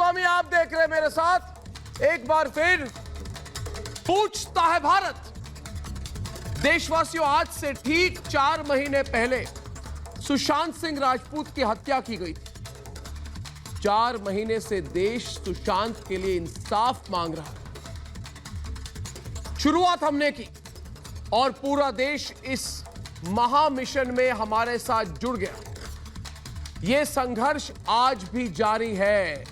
गोस्वामी आप देख रहे हैं मेरे साथ। एक बार फिर पूछता है भारत। देशवासियों, आज से ठीक 4 महीने पहले सुशांत सिंह राजपूत की हत्या की गई थी। 4 महीने से देश सुशांत के लिए इंसाफ मांग रहा है। शुरुआत हमने की और पूरा देश इस महामिशन में हमारे साथ जुड़ गया। यह संघर्ष आज भी जारी है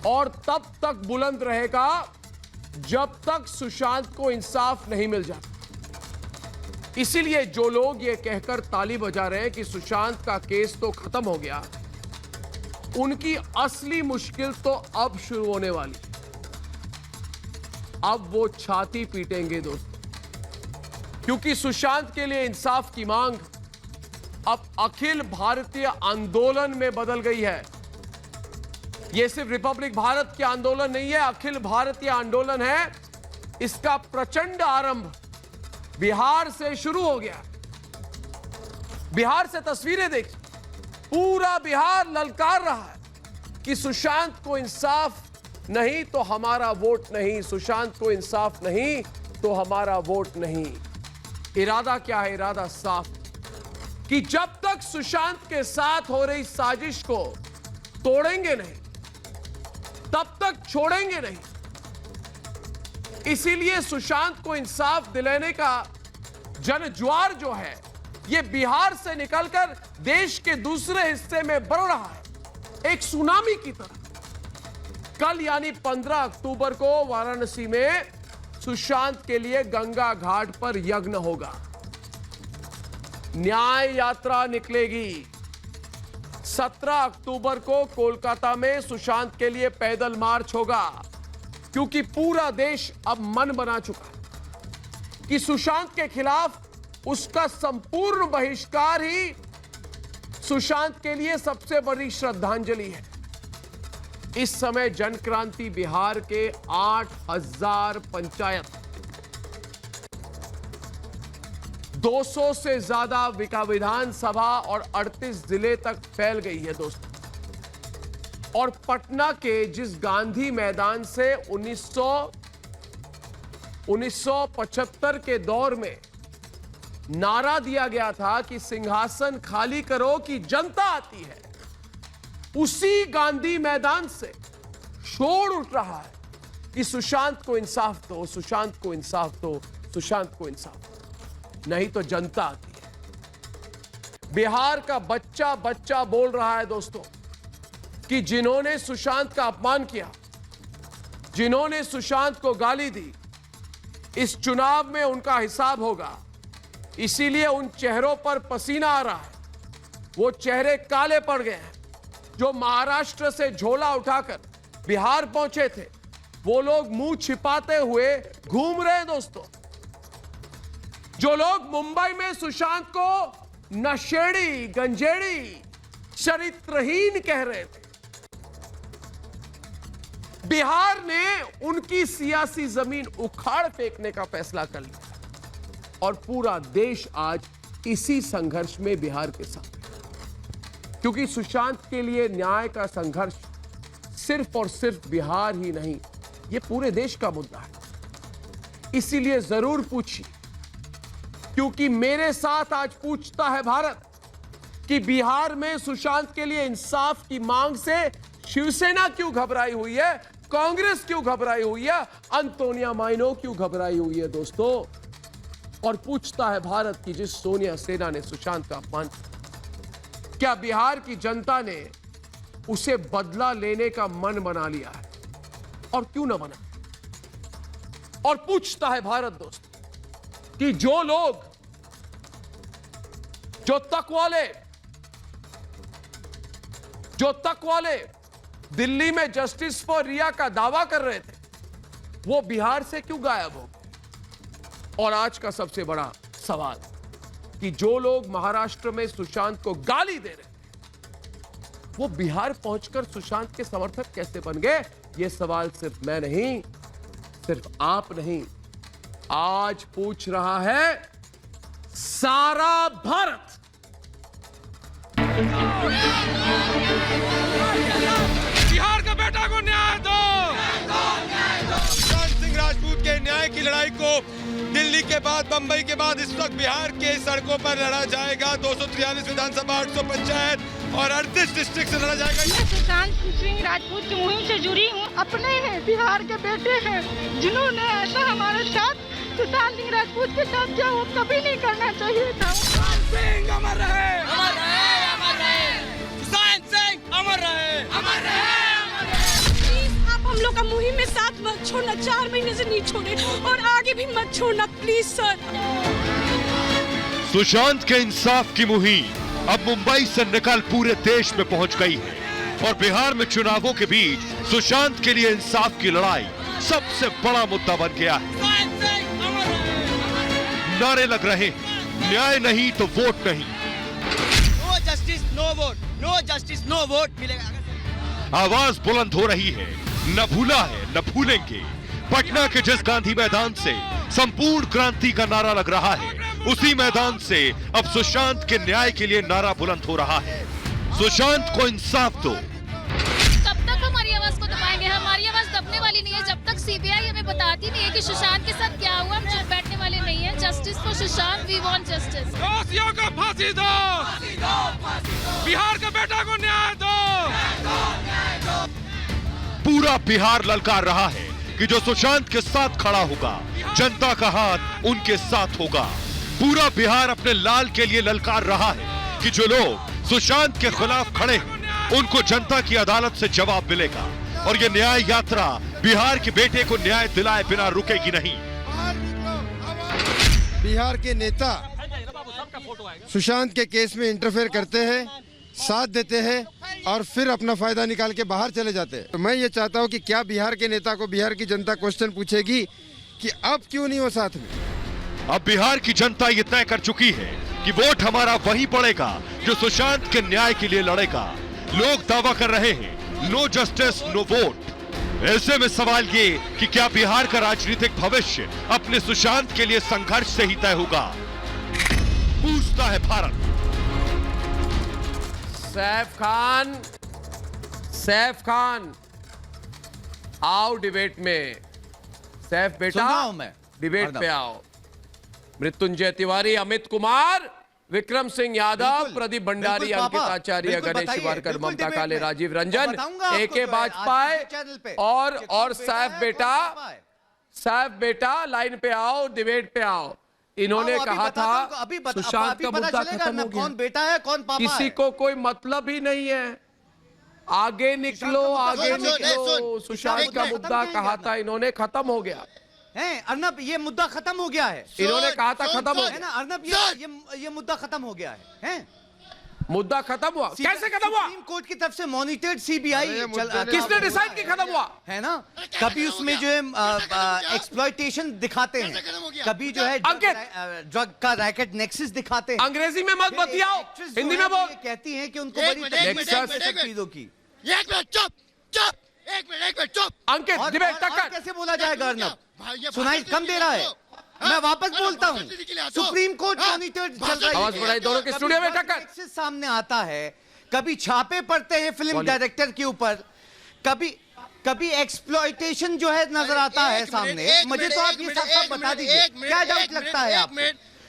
और तब तक बुलंद रहेगा जब तक सुशांत को इंसाफ नहीं मिल जाता। इसीलिए जो लोग ये कहकर ताली बजा रहे हैं कि सुशांत का केस तो खत्म हो गया, उनकी असली मुश्किल तो अब शुरू होने वाली। अब वो छाती पीटेंगे दोस्तों, क्योंकि सुशांत के लिए इंसाफ की मांग अब अखिल भारतीय आंदोलन में बदल गई है। यह सिर्फ रिपब्लिक भारत के आंदोलन नहीं है, अखिल भारतीय आंदोलन है। इसका प्रचंड आरंभ बिहार से शुरू हो गया। बिहार से तस्वीरें देखिए, पूरा बिहार ललकार रहा है कि सुशांत को इंसाफ नहीं तो हमारा वोट नहीं, सुशांत को इंसाफ नहीं तो हमारा वोट नहीं। इरादा क्या है? इरादा साफ कि जब तक सुशांत के साथ हो रही साजिश को तोड़ेंगे नहीं, तब तक छोड़ेंगे नहीं। इसीलिए सुशांत को इंसाफ दिलाने का जनज्वार जो है, यह बिहार से निकलकर देश के दूसरे हिस्से में बढ़ रहा है, एक सुनामी की तरह। कल यानी 15 अक्टूबर को वाराणसी में सुशांत के लिए गंगा घाट पर यज्ञ होगा। न्याय यात्रा निकलेगी। 17 अक्टूबर को कोलकाता में सुशांत के लिए पैदल मार्च होगा, क्योंकि पूरा देश अब मन बना चुका है कि सुशांत के खिलाफ उसका संपूर्ण बहिष्कार ही सुशांत के लिए सबसे बड़ी श्रद्धांजलि है। इस समय जनक्रांति बिहार के 8000 पंचायत, 200 से ज्यादा विधानसभा और 38 जिले तक फैल गई है दोस्तों। और पटना के जिस गांधी मैदान से 1975 के दौर में नारा दिया गया था कि सिंहासन खाली करो कि जनता आती है, उसी गांधी मैदान से शोर उठ रहा है कि सुशांत को इंसाफ दो, सुशांत को इंसाफ दो, सुशांत को इंसाफ दो, नहीं तो जनता आती है। बिहार का बच्चा बच्चा बोल रहा है दोस्तों कि जिन्होंने सुशांत का अपमान किया, जिन्होंने सुशांत को गाली दी, इस चुनाव में उनका हिसाब होगा। इसीलिए उन चेहरों पर पसीना आ रहा है, वो चेहरे काले पड़ गए हैं। जो महाराष्ट्र से झोला उठाकर बिहार पहुंचे थे, वो लोग मुंह छिपाते हुए घूम रहे हैं दोस्तों। जो लोग मुंबई में सुशांत को नशेड़ी, गंजेड़ी, चरित्रहीन कह रहे थे, बिहार ने उनकी सियासी जमीन उखाड़ फेंकने का फैसला कर लिया। और पूरा देश आज इसी संघर्ष में बिहार के साथ, क्योंकि सुशांत के लिए न्याय का संघर्ष सिर्फ और सिर्फ बिहार ही नहीं, यह पूरे देश का मुद्दा है। इसीलिए जरूर पूछिए, क्योंकि मेरे साथ आज पूछता है भारत कि बिहार में सुशांत के लिए इंसाफ की मांग से शिवसेना क्यों घबराई हुई है, कांग्रेस क्यों घबराई हुई है, अंतोनिया माइनो क्यों घबराई हुई है दोस्तों। और पूछता है भारत की जिस सोनिया सेना ने सुशांत का अपमान, क्या बिहार की जनता ने उसे बदला लेने का मन बना लिया है? और क्यों ना बना। और पूछता है भारत दोस्तों कि जो लोग, जो तक वाले दिल्ली में जस्टिस फॉर रिया का दावा कर रहे थे, वो बिहार से क्यों गायब हो गए? और आज का सबसे बड़ा सवाल कि जो लोग महाराष्ट्र में सुशांत को गाली दे रहे थे, वो बिहार पहुंचकर सुशांत के समर्थक कैसे बन गए? ये सवाल सिर्फ मैं नहीं, सिर्फ आप नहीं, आज पूछ रहा है सारा भारत। बिहार का बेटा दिल्ली के बाद, बंबई के बाद इस वक्त बिहार के सड़कों पर लड़ा जाएगा। 243 विधानसभा, 800 पंचायत और 38 डिस्ट्रिक्ट से लड़ा जाएगा। मैं सुशांत सिंह राजपूत की मुहिम से जुड़ी हूँ। अपने हैं, बिहार के बेटे हैं, जिन्होंने ऐसा हमारे साथ सुशांत सिंह राजपूत के साथ किया, वो कभी नहीं करना चाहिए था। सुशांत सिंह अमर रहे, अमर रहे, अमर रहे। सुशांत सिंह अमर रहे, अमर रहे। आप हम लोग का मुहिम में साथ मत छोड़ना, 4 महीने से नहीं छोड़े और आगे भी मत छोड़ना प्लीज सर। सुशांत के इंसाफ की मुहिम अब मुंबई से निकल पूरे देश में पहुंच गई है और बिहार में चुनावों के बीच सुशांत के लिए इंसाफ की लड़ाई सबसे बड़ा मुद्दा बन गया है। नारे लग रहे हैं, न्याय नहीं तो वोट नहीं। No justice no vote, no justice no vote मिलेगा। आवाज बुलंद हो रही है, न भूला है न भूलेंगे। पटना के जिस गांधी मैदान से संपूर्ण क्रांति का नारा लग रहा है, उसी मैदान से अब सुशांत के न्याय के लिए नारा बुलंद हो रहा है। सुशांत को इंसाफ दो। कब तक हमारी आवाज को दबाएंगे? हमारी आवाज दबने वाली नहीं है जब तक सीबीआई हमें बताती नहीं है कि सुशांत के साथ क्या हुआ। हम चुप बैठने वाले नहीं है। Justice for Sushant, we want justice. दोषियों को फांसी दो, बिहार के बेटा को न्याय दो। पूरा बिहार ललकार रहा है कि जो सुशांत के साथ खड़ा होगा, जनता का हाथ उनके साथ होगा। पूरा बिहार अपने लाल के लिए ललकार रहा है कि जो लोग सुशांत के खिलाफ खड़े हैं, उनको जनता की अदालत से जवाब मिलेगा और ये न्याय यात्रा बिहार के बेटे को न्याय दिलाए बिना रुकेगी नहीं। बिहार के नेता सुशांत के केस में इंटरफेयर करते हैं, साथ देते हैं और फिर अपना फायदा निकाल के बाहर चले जाते हैं। तो मैं ये चाहता हूँ कि क्या बिहार के नेता को बिहार की जनता क्वेश्चन पूछेगी कि अब क्यों नहीं हो साथ में? अब बिहार की जनता ये तय कर चुकी है कि वोट हमारा वही पड़ेगा जो सुशांत के न्याय के लिए लड़ेगा। लोग दावा कर रहे हैं, नो जस्टिस नो वोट। ऐसे में सवाल ये कि क्या बिहार का राजनीतिक भविष्य अपने सुशांत के लिए संघर्ष से ही तय होगा? पूछता है भारत। सैफ खान आओ डिबेट में। सैफ बेटा डिबेट पे आओ। मृत्युंजय तिवारी, अमित कुमार, विक्रम सिंह यादव, प्रदीप भंडारी, अंकित आचार्य, गणेश शिवारकर, ममता काले, राजीव रंजन, AK वाजपेयी और सैफ बेटा लाइन पे आओ, डिबेट पे आओ। इन्होंने कहा था सुशांत का मुद्दा खत्म हो गया, कौन बेटा है कौन पापा किसी है? को कोई मतलब ही नहीं है। आगे निकलो, आगे निकलो। सुशांत का मुद्दा कहा था इन्होंने, खत्म हो गया है। अर्नब, ये मुद्दा खत्म हो गया है। इन्होंने कहा था खत्म हो है ना गया। अर्नब, ये मुद्दा खत्म हो गया है? मुद्दा खत्म हुआ? कैसे खत्म हुआ? सुप्रीम कोर्ट की तरफ से मॉनिटर्ड सीबीआई किसने डिसाइड की खत्म हुआ? है ना? कभी उसमें जो है एक्सप्लॉयटेशन दिखाते हैं, कभी जो है ड्रग का रैकेट नेक्सस दिखाते हैं। अंग्रेजी में मत बतियाओ, हिंदी में बोल। कहती हैं कि उनको बड़ी तकलीफ है चीजों की। एक मिनट चुप। अंकित डिबेट टक्कर। कैसे बोला जाएगा अर्नब? सुनाई कम दे रहा है। मैं वापस बोलता हूँ, सुप्रीम कोर्ट मॉनिटर चल रहा है। आवाज बढ़ाई, दोनों के स्टूडियो में टक्कर। सामने आता है, कभी छापे पड़ते हैं फिल्म डायरेक्टर के ऊपर, कभी एक्सप्लॉयटेशन जो है नजर आता है सामने। मुझे तो आप ये सब बता दीजिए, क्या डाउट लगता है आप?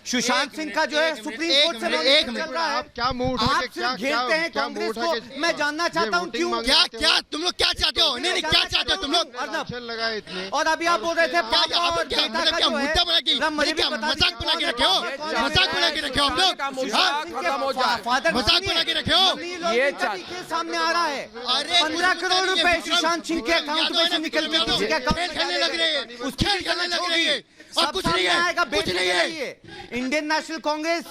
सुशांत सिंह का जो है सुप्रीम कोर्ट से मॉनिटर चल रहा है। क्या मूड आप सिर्फ घेरते हैं कांग्रेस को। मैं जानना चाहता हूँ क्यों? क्या तुम लोग क्या चाहते हो? नहीं क्या चाहते हो तुम लोग? लगा इतने और अभी आप बोल रहे थे पापा और बेटा का जो है, मजाक बना के रखे हो? मजाक बना के रखे हो हम लोग? फादर मजाक बना के रखे हो? ये सामने आ रहा है। 15 करोड़ रुपए सुशांत सिंह के अकाउंट में से निकल के किसी के अकाउंट खेलने लग रहे हैं, उसकी खेलने लग रही है और कुछ नहीं आएगा। कुछ नहीं है। इंडियन नेशनल कांग्रेस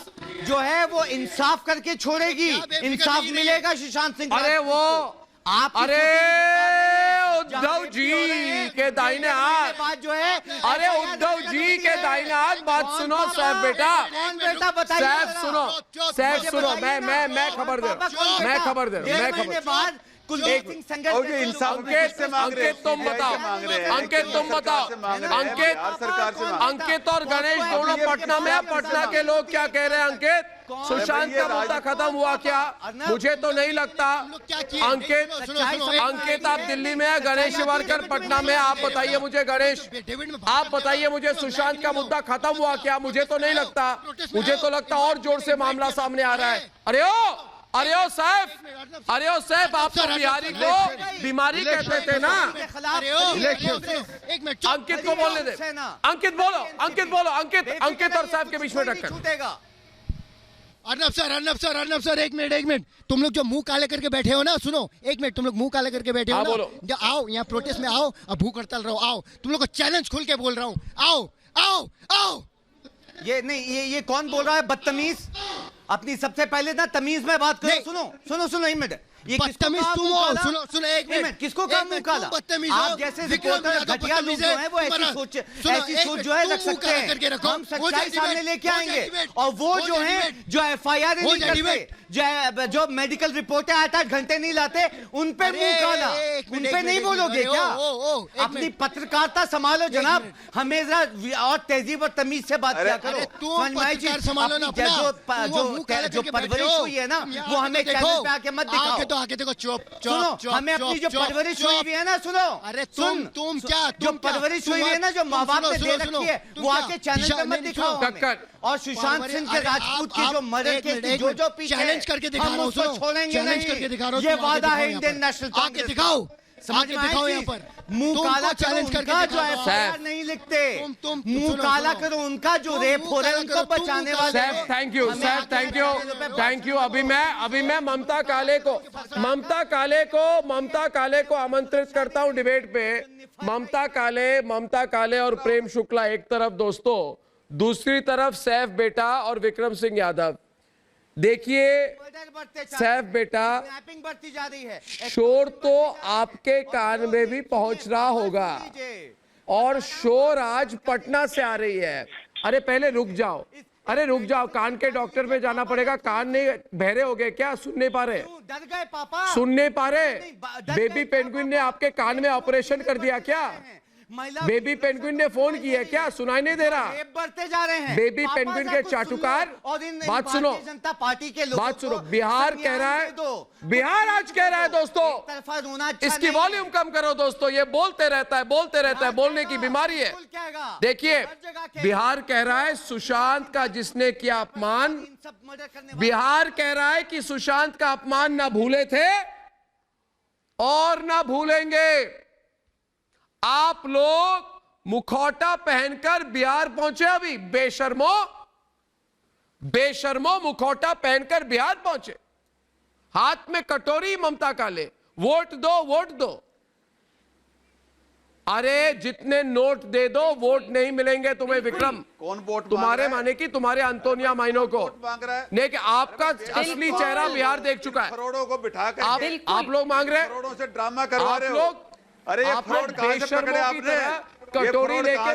जो है वो इंसाफ करके छोड़ेगी। इंसाफ मिलेगा सुशांत सिंह। अरे वो आप अरे उद्धव जी के दाहिने हाथ जो है, अरे उद्धव जी के दाहिने हाथ बात सुनो। सैफ बेटा, कौन बेटा बताइए? सैफ सुनो। मैं खबर दे रहा हूँ। कुलदीप सिंह संघर्ष अंकित तुम बताओ। अंकित और गणेश दोनों पटना में। पटना के लोग क्या कह रहे हैं? अंकित सुशांत का मुद्दा खत्म हुआ क्या? मुझे तो नहीं लगता। अंकित आप दिल्ली में है, गणेश शिवारकर पटना में। आप बताइए मुझे, गणेश आप बताइए मुझे, सुशांत का मुद्दा खत्म हुआ क्या? मुझे तो नहीं लगता। मुझे तो लगता और जोर से मामला सामने आ रहा है। अरे ओ सैफ, आप तो बिहारी को बीमारी कहते थे ना। अंकित को बोलने दे। अंकित बोलो। अंकित और सैफ के बीच में टक्कर। अर्नब सर एक मिनट। तुम लोग जो मुंह काले करके बैठे हो ना, सुनो एक मिनट, तुम लोग मुंह काले करके बैठे हो ना, आओ यहाँ प्रोटेस्ट में आओ, अब भूख हड़ताल रहो, आओ। तुम लोग को चैलेंज खुल के बोल रहा हूँ, आओ। ये कौन बोल रहा है बदतमीज? अपनी सबसे पहले ना तमीज में बात करो। सुनो एक मिनट। ये बदतमीज तुम हो। सुनो एक मिनट, किसको काम मुंह काला? आप जैसे रिपोर्टर घटिया लोग जो है वो ऐसी सोच जो है रख सकते हैं। हम सच्चाई सामने लेके आएंगे। और वो जो है जो FIR नहीं करते, जो मेडिकल रिपोर्टें 8-8 घंटे नहीं लाते, उन पे मुंह काला, उन पे नहीं बोलोगे क्या? अपनी पत्रकारिता संभालो जनाब, हमेशा और तेजीब और तमीज से बात किया करो। जो परवरिश हुई है ना, वो हमें चैनल पे आके मत दिखाओ। आके देखो, चुप। हमें अपनी जो परवरिश हुई है ना, सुनो। अरे तुम क्या जो परवरिश हुई है ना, जो माँ बाप ने दे रखी है, वो आके चैनल पे मत दिखाओ। और सुशांत सिंह के राजपूत की जो मर्डर केस जो पीछे चैलेंज करके दिखा रहा हूं, उसको छोड़ेंगे नहीं। ये तुम वादा है इंडियन नेशनल आके दिखाओ, यहाँ पर मुंह काला चैलेंज करके जो FIR नहीं लिखते, मुंह काला करो उनका जो रेप हो रहा है, उनको बचाने वाले। Thank you. अभी मैं ममता काले को आमंत्रित करता हूं डिबेट पे। ममता काले और प्रेम शुक्ला एक तरफ दोस्तों, दूसरी तरफ सैफ बेटा और विक्रम सिंह यादव। देखिए सैफ बेटा, बढ़ती जा रही है, शोर तो आपके कान में भी पहुंच रहा होगा, और शोर आज पटना से आ रही है। अरे पहले रुक जाओ, कान के डॉक्टर में जाना पड़ेगा। कान नहीं, बहरे हो गए क्या? सुन नहीं पा रहे? डर गए पापा? सुन नहीं पा रहे? बेबी पेंगुइन ने आपके कान में ऑपरेशन कर दिया क्या? बेबी पेंगुइन ने फोन किया क्या? सुनाई नहीं दे रहा? बढ़ते जा रहे हैं बेबी पेंगुइन के चाटुकार। बात सुनो, जनता पार्टी के लोगों बात सुनो। बिहार आज कह रहा है दोस्तों, इसकी वॉल्यूम कम करो दोस्तों, ये बोलते रहता है, बोलने की बीमारी है। देखिए बिहार कह रहा है सुशांत का जिसने किया अपमान, बिहार कह रहा है कि सुशांत का अपमान ना भूले थे और ना भूलेंगे। आप लोग मुखौटा पहनकर बिहार पहुंचे, अभी बेशर्मो मुखौटा पहनकर बिहार पहुंचे, हाथ में कटोरी ममता काले, वोट दो। अरे जितने नोट दे दो, वोट नहीं मिलेंगे तुम्हें विक्रम। कौन वोट तुम्हारे माने की तुम्हारे अंतोनिया माइनो को मांग रहा है? नहीं कि आपका असली चेहरा बिहार देख चुका है। करोड़ों को बिठा कर आप लोग मांग रहे हैं, करोड़ों से ड्रामा करवा रहे हो। लोग, अरे ये फ्रॉड कहां से पकड़े आपने? कटोरी लेके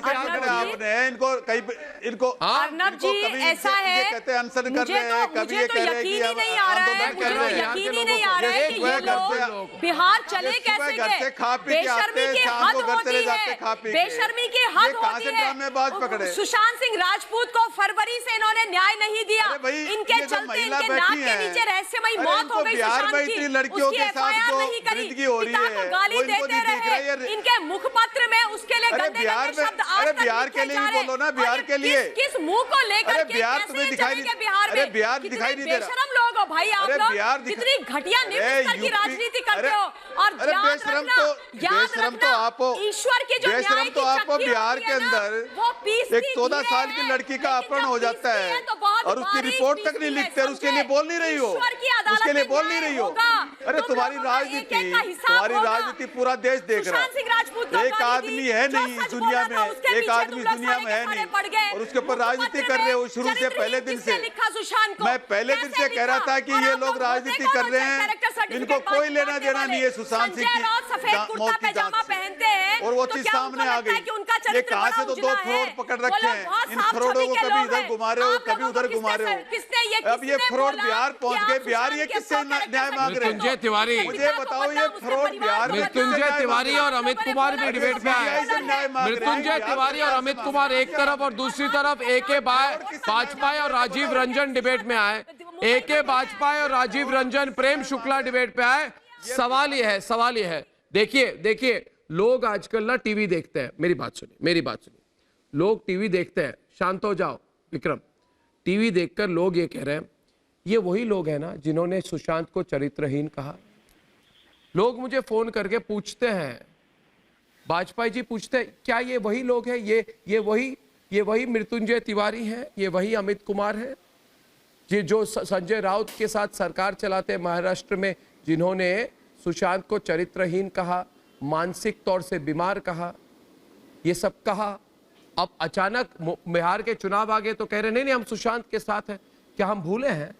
इनको अर्नब जी ऐसा है, कहते हैं अनशन कर रहे हैं, कभी मुझे तो यकीन ही नहीं आ रहा है, मुझे तो यकीन ही नहीं आ रहा है कि ये लोग बिहार चले कैसे गए। बेशर्मी की हद होती है, बेशर्मी की हद होती है। सुशांत सिंह राजपूत को फरवरी से इन्होंने न्याय नहीं दिया, इनके चलते इनके नाक के नीचे रहस्यमयी मौत हो गई सुशांत की, उसकी FIR नहीं करी, पिता को गाली देते रहे, इनके मुखपत्र में उसके लिए बिहार में। अरे बिहार के लिए बोलो ना, बिहार के लिए किस मुंह को लेकर अरे बिहार तुम्हें दिखाई नहीं, बिहार में? अरे बिहार दिखाई नहीं दे रहा। बेशरम लोग हो भाई आप लोग, कितनी घटिया निम्न स्तर की राजनीति करते हो। और याद रखना आप हो, ईश्वर की जो न्याय की चक्की बिहार के अंदर एक 14 साल की लड़की का अपहरण हो जाता है और उसकी रिपोर्ट तक नहीं लिखते, उसके लिए बोल नहीं रही हो, उसके लिए बोल नहीं रही हो। अरे तुम्हारी राजनीति पूरा देश देख रहा है। एक आदमी है नहीं दुनिया में, एक आदमी दुनिया में है नहीं, और उसके ऊपर राजनीति कर रहे हो शुरू से, पहले दिन से। मैं पहले दिन से कह रहा था कि ये लोग राजनीति कर रहे हैं, इनको कोई लेना देना नहीं है सुशांत सिंह की मौत की जांच से। और वो चीज सामने आ गई। ये कहां से तो 2 फ्रॉड पकड़ रखे हैं, इन फ्रॉडों को कभी इधर घुमा रहे हो, कभी उधर घुमा रहे हो। अब ये फ्रॉड बिहार पहुंच गए, बिहार ये किससे न्याय मांग रहे हैं? मृत्युंजय तिवारी, मुझे बताओ ये फ्रॉड बिहार, मृत्युंजय तिवारी और अमित कुमार भी डिबेट में आए। मृत्युंजय तिवारी और अमित कुमार एक तरफ और दूसरी तरफ AK वाजपेयी और राजीव रंजन डिबेट में आए। AK वाजपेयी और राजीव रंजन, प्रेम शुक्ला डिबेट पे आए। सवाल ये है, देखिए लोग आजकल ना टीवी देखते हैं। मेरी बात सुनिए, लोग टीवी देखते हैं। शांत हो जाओ विक्रम। टीवी देखकर लोग ये कह रहे हैं, ये वही लोग हैं ना जिन्होंने सुशांत को चरित्रहीन कहा। लोग मुझे फोन करके पूछते हैं, वाजपेयी जी पूछते हैं, क्या ये वही लोग हैं? ये वही मृत्युंजय तिवारी हैं? ये वही अमित कुमार है जी जो संजय राउत के साथ सरकार चलाते हैं महाराष्ट्र में, जिन्होंने सुशांत को चरित्रहीन कहा, मानसिक तौर से बीमार कहा, ये सब कहा। अब अचानक बिहार के चुनाव आ गए तो कह रहे नहीं हम सुशांत के साथ हैं। क्या हम भूले हैं?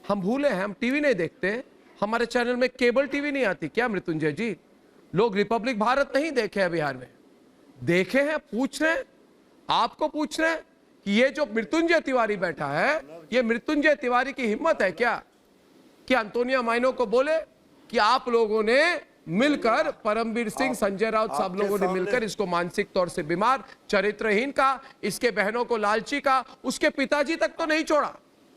हम टीवी नहीं देखते, हमारे चैनल में केबल टीवी नहीं आती क्या मृत्युंजय जी? लोग रिपब्लिक भारत नहीं देखे हैं बिहार में? देखे हैं, पूछ रहे हैं, आपको पूछ रहे हैं कि ये जो मृत्युंजय तिवारी बैठा है, ये मृत्युंजय तिवारी की हिम्मत है क्या कि अंतोनिया माइनो को बोले कि आप लोगों ने मिलकर, परमवीर सिंह, संजय राउत, सब लोगों ने मिलकर इसको मानसिक तौर से बीमार, चरित्रहीन का, इसके बहनों को लालची का, उसके पिताजी तक तो नहीं छोड़ा।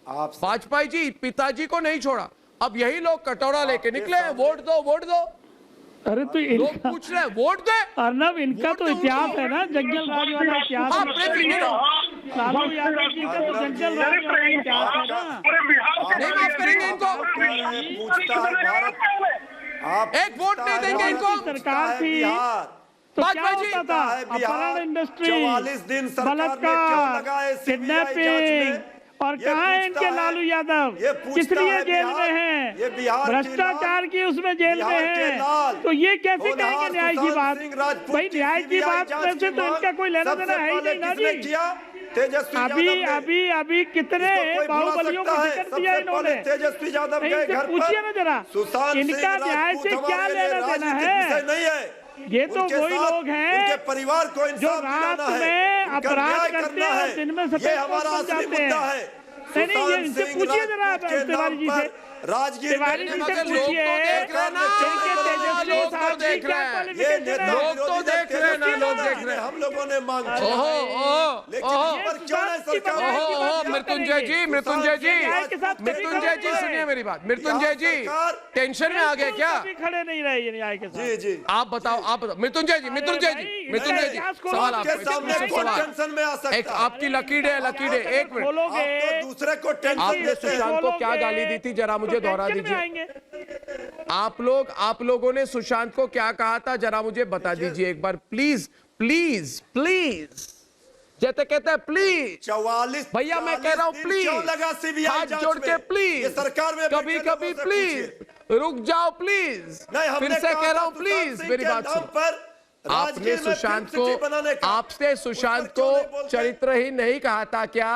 वाजपेयी जी पिताजी को नहीं छोड़ा। अब यही लोग कटोरा लेके निकले हैं, वोट दो। अरे तो लोग पूछ रहे हैं वोट दे। अर्नब, इनका तो इतिहास है ना, जंगल राज वाला इतिहास। लालू यादव जी का तो जंगल राज वाला इतिहास है ना। नहीं माफ करेंगे इनको, एक वोट नहीं देंगे इनको। सरकार थी तो क्या होता था? अपहरण, इंडस्ट्री, बलात्कार, किडनैपिंग, और कहाँ है इनके लालू यादव? किस लिए जेल में हैं? भ्रष्टाचार की उसमें जेल में हैं। तो ये कैसे कहेंगे न्याय की बात? भाई न्याय की बात से तो इनका कोई लेना देना है ही नहीं ना जी। अभी कितने बाहुबलियों को टिकट दिया इन्होंने? तेजस्वी यादव इनसे पूछिए ना जरा, इनका न्याय से क्या लेना देना है? ये तो वही लोग हैं परिवार को जो रात में अपराध करते हैं और दिन में सफेद पोस्ट बन जाते हैं। नहीं, ये इनसे पूछिए जरा तिवारी जी से, तिवारी जी से पूछिए। हम लोगों ने मांग, मृत्युंजय जी सुनिए मेरी बात। मृत्युंजय जी टेंशन में आ गए क्या? खड़े नहीं रहे न्याय के साथ। जी आप बताओ मृत्युंजय जी सवाल आपको, एक आपकी लकीर है, एक मिनट, दूसरे को आपने सुशांत को क्या गाली दी थी जरा मुझे दोहरा दीजिए। आप लोगों ने सुशांत को क्या कहा था जरा मुझे बता दीजिए एक बार, प्लीज। जैसे कहते हैं प्लीज 44 भैया, मैं कह रहा हूँ प्लीज, हाथ जोड़ के प्लीज, सरकार में कभी प्लीज रुक जाओ प्लीज, फिर से कह रहा हूँ प्लीज मेरी बात सुनो। आपने सुशांत को चरित्रहीन नहीं कहा था क्या?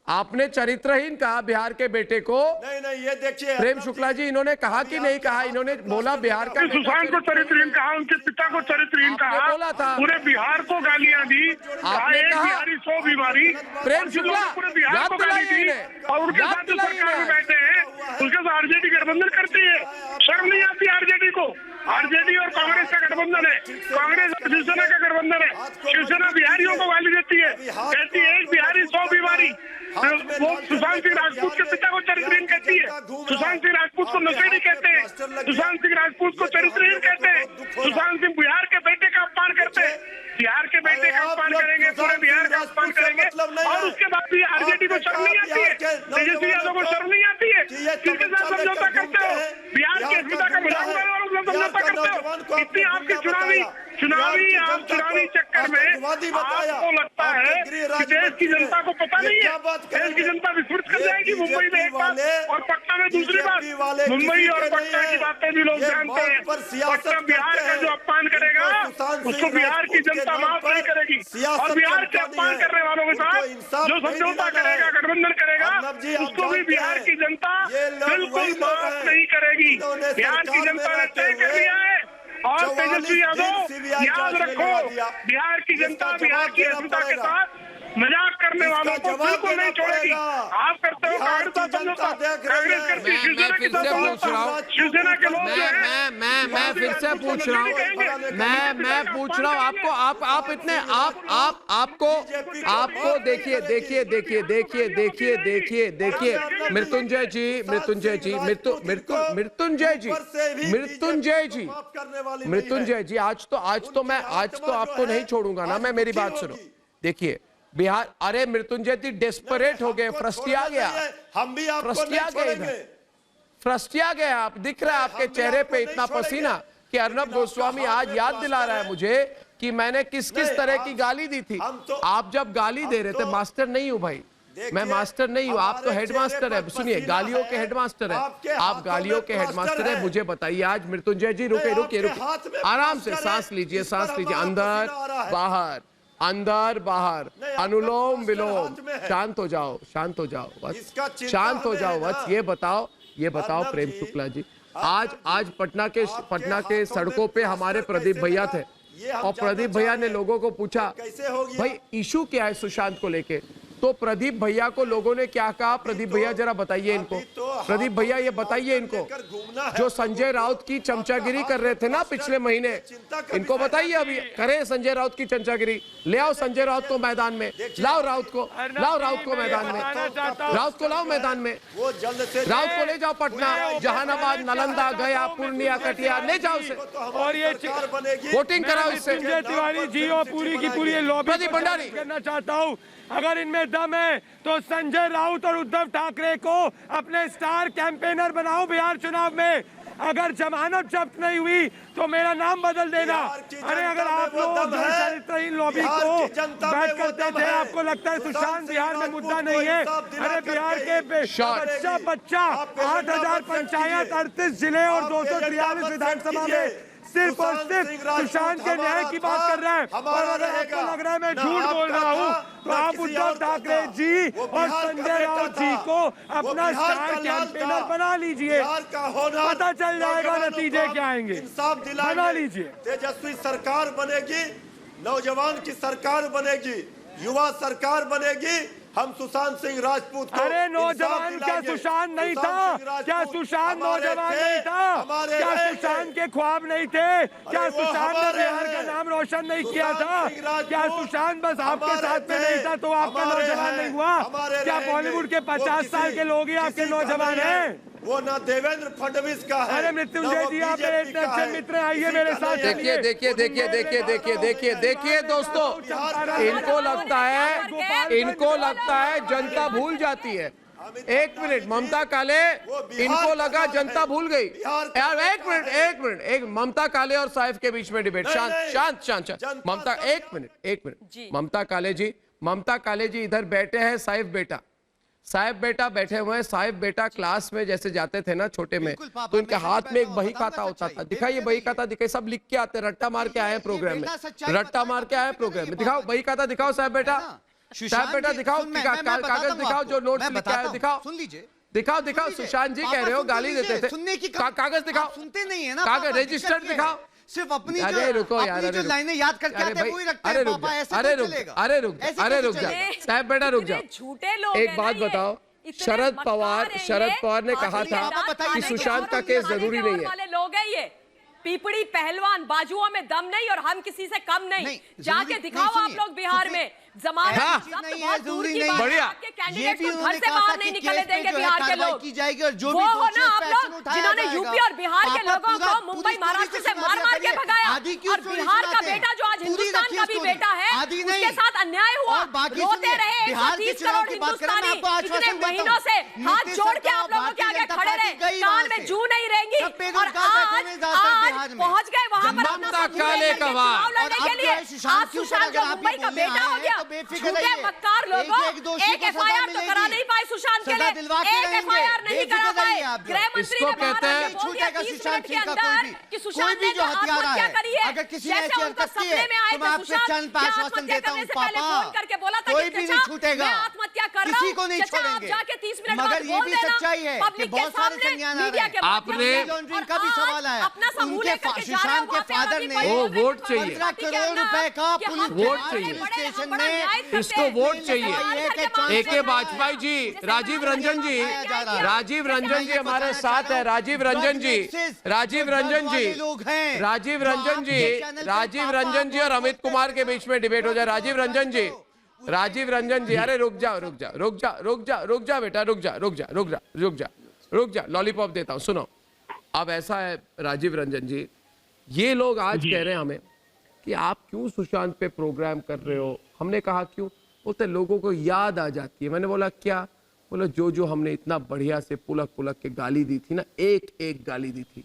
आपने चरित्रहीन कहा बिहार के बेटे को? नहीं, ये देखिए प्रेम शुक्ला जी, इन्होंने कहा कि नहीं कहा? इन्होंने बोला बिहार का सुशांत को चरित्रहीन कहा, उनके पिता को चरित्रहीन कहा, बोला था पूरे बिहार को गालियां दी। आपने कहा बिहारी 100 बीमारी, प्रेम शुक्ला पूरे बिहार को गाली दी, और उनके साथ जो सरकार में बैठे हैं उसके साथ आरजेडी गठबंधन करती है। शर्म नहीं आती आरजेडी को? आरजेडी और कांग्रेस का गठबंधन है, कांग्रेस और शिवसेना का गठबंधन है। शिवसेना बिहारियों को गाली देती है, कहती है एक बिहारी 100 बीमारी। वो सुशांत सिंह राजपूत के पिता को चरित्रहीन कहती है, सुशांत सिंह राजपूत को नशेड़ी कहते हैं, सुशांत सिंह राजपूत को चरित्रहीन कहते हैं, सुशांत सिंह बिहार के बेटे का अपमान करते हैं। बिहार के बेटे का अपमान करेंगे, पूरे बिहार का अपमान करेंगे, और उसके बाद भी आरजेडी को शर्म नहीं आती है, तेजस्वी यादव को शर्म नहीं आती है? किसके साथ समझौता करते हो? बिहार के अस्मिता का मजाक उड़ाने वालों से समझौता करते हो? इतनी आपकी चुनावी चक्कर में आपको लगता है कि देश की जनता को पता नहीं है? देश की जनता विस्मृत कर जाएगी। मुंबई में एक बात और पटना में दूसरी बात। मुंबई और पटना की बातें भी लोग जानते हैं। पटना बिहार का जो अपमान करेगा उसको बिहार की जनता माफ नहीं करेगी, और बिहार के अपमान करने वालों के साथ जो समझौता करेगा, गठबंधन करेगा, उसको भी बिहार की जनता बिल्कुल माफ नहीं करेगी। बिहार की जनता ने तय कर लिया है और तेजस्वी यादव याद रखो, बिहार की जनता बिहार की जनता के साथ मजाक करने वालों को बिल्कुल नहीं छोड़ेगी। आप करते हो कांग्रेस करती, शिवसेना के शिवसेना के लोग मैं फिर से पूछ रहा हूँ, मैं पूछ रहा हूँ आप इतने आपको देखिए मृत्युंजय जी आज तो आपको नहीं छोड़ूंगा ना मैं। मेरी बात सुनो, देखिए बिहार, अरे मृत्युंजय जी डेस्परेट हो गए, फ्रस्ट्रिया गया, हम भी आपको नहीं छोड़ेंगे। फ्रस्ट्रिया गया। आप दिख रहा है आपके चेहरे पे इतना पसीना कि अर्नब गोस्वामी आज याद दिला रहा है मुझे कि मैंने किस तरह की गाली दी थी। आप जब गाली दे रहे थे, मास्टर नहीं हूं भाई, मैं मास्टर नहीं हूं, आप तो हेडमास्टर है। सुनिए, गालियों के हेडमास्टर है आप, गालियों के हेडमास्टर है। मुझे बताइए आज मृत्युंजय जी, रुके आराम से सांस लीजिए, अंदर बाहर अनुलोम विलोम, शांत हो जाओ वत्स। ये बताओ प्रेम शुक्ला जी, आज पटना के सड़कों पे हमारे प्रदीप भैया थे और प्रदीप भैया ने लोगों को पूछा भाई इशू क्या है सुशांत को लेके, तो प्रदीप भैया को लोगों ने क्या कहा? प्रदीप भैया जरा बताइए इनको, प्रदीप भैया ये बताइए इनको, जो संजय राउत की चमचागिरी कर रहे थे ना पिछले महीने, इनको बताइए अभी करे संजय राउत की चमचागिरी। ले आओ संजय राउत को मैदान में, लाओ राउत को मैदान में, राउत को लाओ मैदान में, राउत को ले जाओ पटना, जहानाबाद, नालंदा, गया, पूर्णिया, कटिहार, ले जाओ उसे और ये वोटिंग कराओ इससे। तिवारी जी और पूरी की पूरी लॉबी प्रदीप भंडारी करना चाहता हूँ, अगर इनमें दम है तो संजय राउत और उद्धव ठाकरे को अपने स्टार कैंपेनर बनाओ बिहार चुनाव में। अगर जमानत जब्त नहीं हुई तो मेरा नाम बदल देना। अरे अगर आप लोग चरित्रहीन लॉबी को बैठ करते थे, आपको लगता है सुशांत बिहार में मुद्दा नहीं है? अरे बिहार के बच्चा 8,000 पंचायत, 38 जिले और 243 विधानसभा में सिर्फ और सिर्फ सुशांत के न्याय की बात कर रहा है। और अगर आपको लग रहा है मैं झूठ बोल रहा हूँ तो आप उद्धव ठाकरे जी और संजय राउत जी को अपना स्टार कैंपेनर बना लीजिए, पता चल जाएगा नतीजे क्या आएंगे। बना लीजिए, तेजस्वी सरकार बनेगी, नौजवान की सरकार बनेगी, युवा सरकार बनेगी। हम सुशांत सिंह राजपूत को, अरे नौजवान क्या सुशांत नहीं था? क्या सुशांत नौजवान नहीं था? क्या सुशांत के ख्वाब नहीं थे? क्या सुशांत ने बिहार का नाम रोशन नहीं किया था? क्या सुशांत बस आपके साथ में नहीं था तो आपका नौजवान नहीं हुआ? क्या बॉलीवुड के 50 साल के लोग ही आपके नौजवान हैं? वो ना देवेंद्र फडणवीस का है। अरे मृत्युंजय जी, आप मेरे इतने अच्छे मित्र, आइए मेरे साथ। देखिए दोस्तों, इनको लगता है जनता भूल जाती है। एक मिनट, ममता काले, इनको लगा जनता भूल गई यार। एक मिनट, ममता काले और साइफ के बीच में डिबेट। शांत ममता, एक मिनट ममता काले जी इधर बैठे हैं, साहिब बेटा बैठे हुए हैं। साहिब बेटा क्लास में जैसे जाते थे ना छोटे में, तो इनके हाथ में एक बही खाता होता था। दिखाइए बही खाता, दिखाइए, सब लिख के आते, रट्टा मार के आए हैं प्रोग्राम में, दिखाओ बही खाता, दिखाओ साहिब बेटा दिखाओ, कागज दिखाओ जो नोट्स लिखा है, दिखाओ, सुन लीजिए, दिखाओ। सुशांत जी कह रहे हो गाली देते थे, कागज दिखाओ, सुनते नहीं है ना, कागज रजिस्टर्ड दिखाओ, सिर्फ अपनी रुको यार, जो लाइनें याद करके आते हैं वही रखते हैं पापा, ऐसे अरे रुक जा साहब बेटा, रुक जा। झूठे लोग, एक बात बताओ, शरद पवार ने कहा था कि सुशांत का केस जरूरी नहीं है। लोग हैं ये पीपड़ी पहलवान, बाजुओं में दम नहीं और हम किसी से कम नहीं। जाके दिखाओ आप लोग बिहार में जमानत नहीं है, जरूरी नहीं। बढ़िया, ये भी घर से बाहर नहीं निकलने देंगे बिहार के लोग। की जाएगी और जो भी हो ना आप लोग जिन्होंने यूपी और बिहार के लोगों को मुंबई महाराष्ट्र से मार के भगाया, और बिहार का बेटा जो आज हिंदुस्तान का भी बेटा है उसके साथ अन्याय हुआ, रोते रहे 130 करोड़ हिंदुस्तानी इतने महीनों से हाथ जोड़ के आप लोगों के आगे खड़े रहे, कान में जू नहीं रहेंगी, और आज पहुंच गए वहां पर ममता काले का लड़ने के लिए। आज सुशांत जो मुंबई का बेटा हो गया, झूठे मक्कार लोगों, एक एफआईआर तो करा नहीं पाए सुशांत के सजा लिए दिलवा के एक रहेंगे। एफआईआर नहीं करा बेफिक्र रहिए पाए। आप जो। गृह मंत्री इसको ने कहते हैं बोल दिया छूटेगा 30 सुशांत मिनट के सिंह का अंदर कोई कि भी सुशांत जो ने जो हत्यारा आत्महत्या है, करी है। अगर किसी ने जैसे ऐसी उनको हरकत की है, सपने में आए तो मैं थे आपसे सुशांत चंद के आश्वासन आत्महत्या देता करने हूं, से पहले पापा, फोन करके बोला था कोई कि भी चचा, नहीं छूटेगा। मैं आत्महत्या कर रहा किसी हूं, को नहीं चचा, आप छोड़ेंगे। जाके 30 मिनट मगर बाद ये बोल भी देना, सच्चाई है कि पब्लिक के बहुत सारे सामने, संज्ञान आ मीडिया रहे के हैं। माध्यम आपने- से। लॉन्ड्रिंग और का भी आज सवाल आया। अपना समूह उनके लेकर के जा रहे हैं, सुशांत के वहाँ पे फादर अभी ने कोई वो नहीं वोट है। चाहिए। 15 करोड़ रुपए का कि हम पुलिस वोट बड़े चाहिए। बड़े, हम स्टेशन बड़ा में न्याय करते इसको हैं। वोट जैसे चाहिए। सवाल एक करके एक मांग ए के रहे हैं। वाजपेयी जी, जैसे राजीव सवाल रंजन जी, करके क्या किया? राजीव रंजन जी हमारे साथ है। राजीव रंजन जी, राजीव रंजन जी, लोग हैं, राजीव रंजन जी, राजीव रंजन जी और अमित कुमार के बीच में डिबेट हो जाए। राजीव रंजन जी, राजीव रंजन जी, अरे रुक जाओ, रुक जाओ, रुक जाओ, रुक जाओ, रुक जाओ बेटा, रुक जा, रुक जा, रुक जा, रुक जा, रुक जा, लॉलीपॉप देता हूं। सुनो, अब ऐसा है राजीव रंजन जी, ये लोग आज कह रहे हैं हमें कि आप क्यों सुशांत पे प्रोग्राम कर रहे हो। हमने कहा क्यों, बोलते लोगों को याद आ जाती है। मैंने बोला क्या, बोला जो जो हमने इतना बढ़िया से पुलक पुलक के गाली दी थी ना, एक एक गाली दी थी,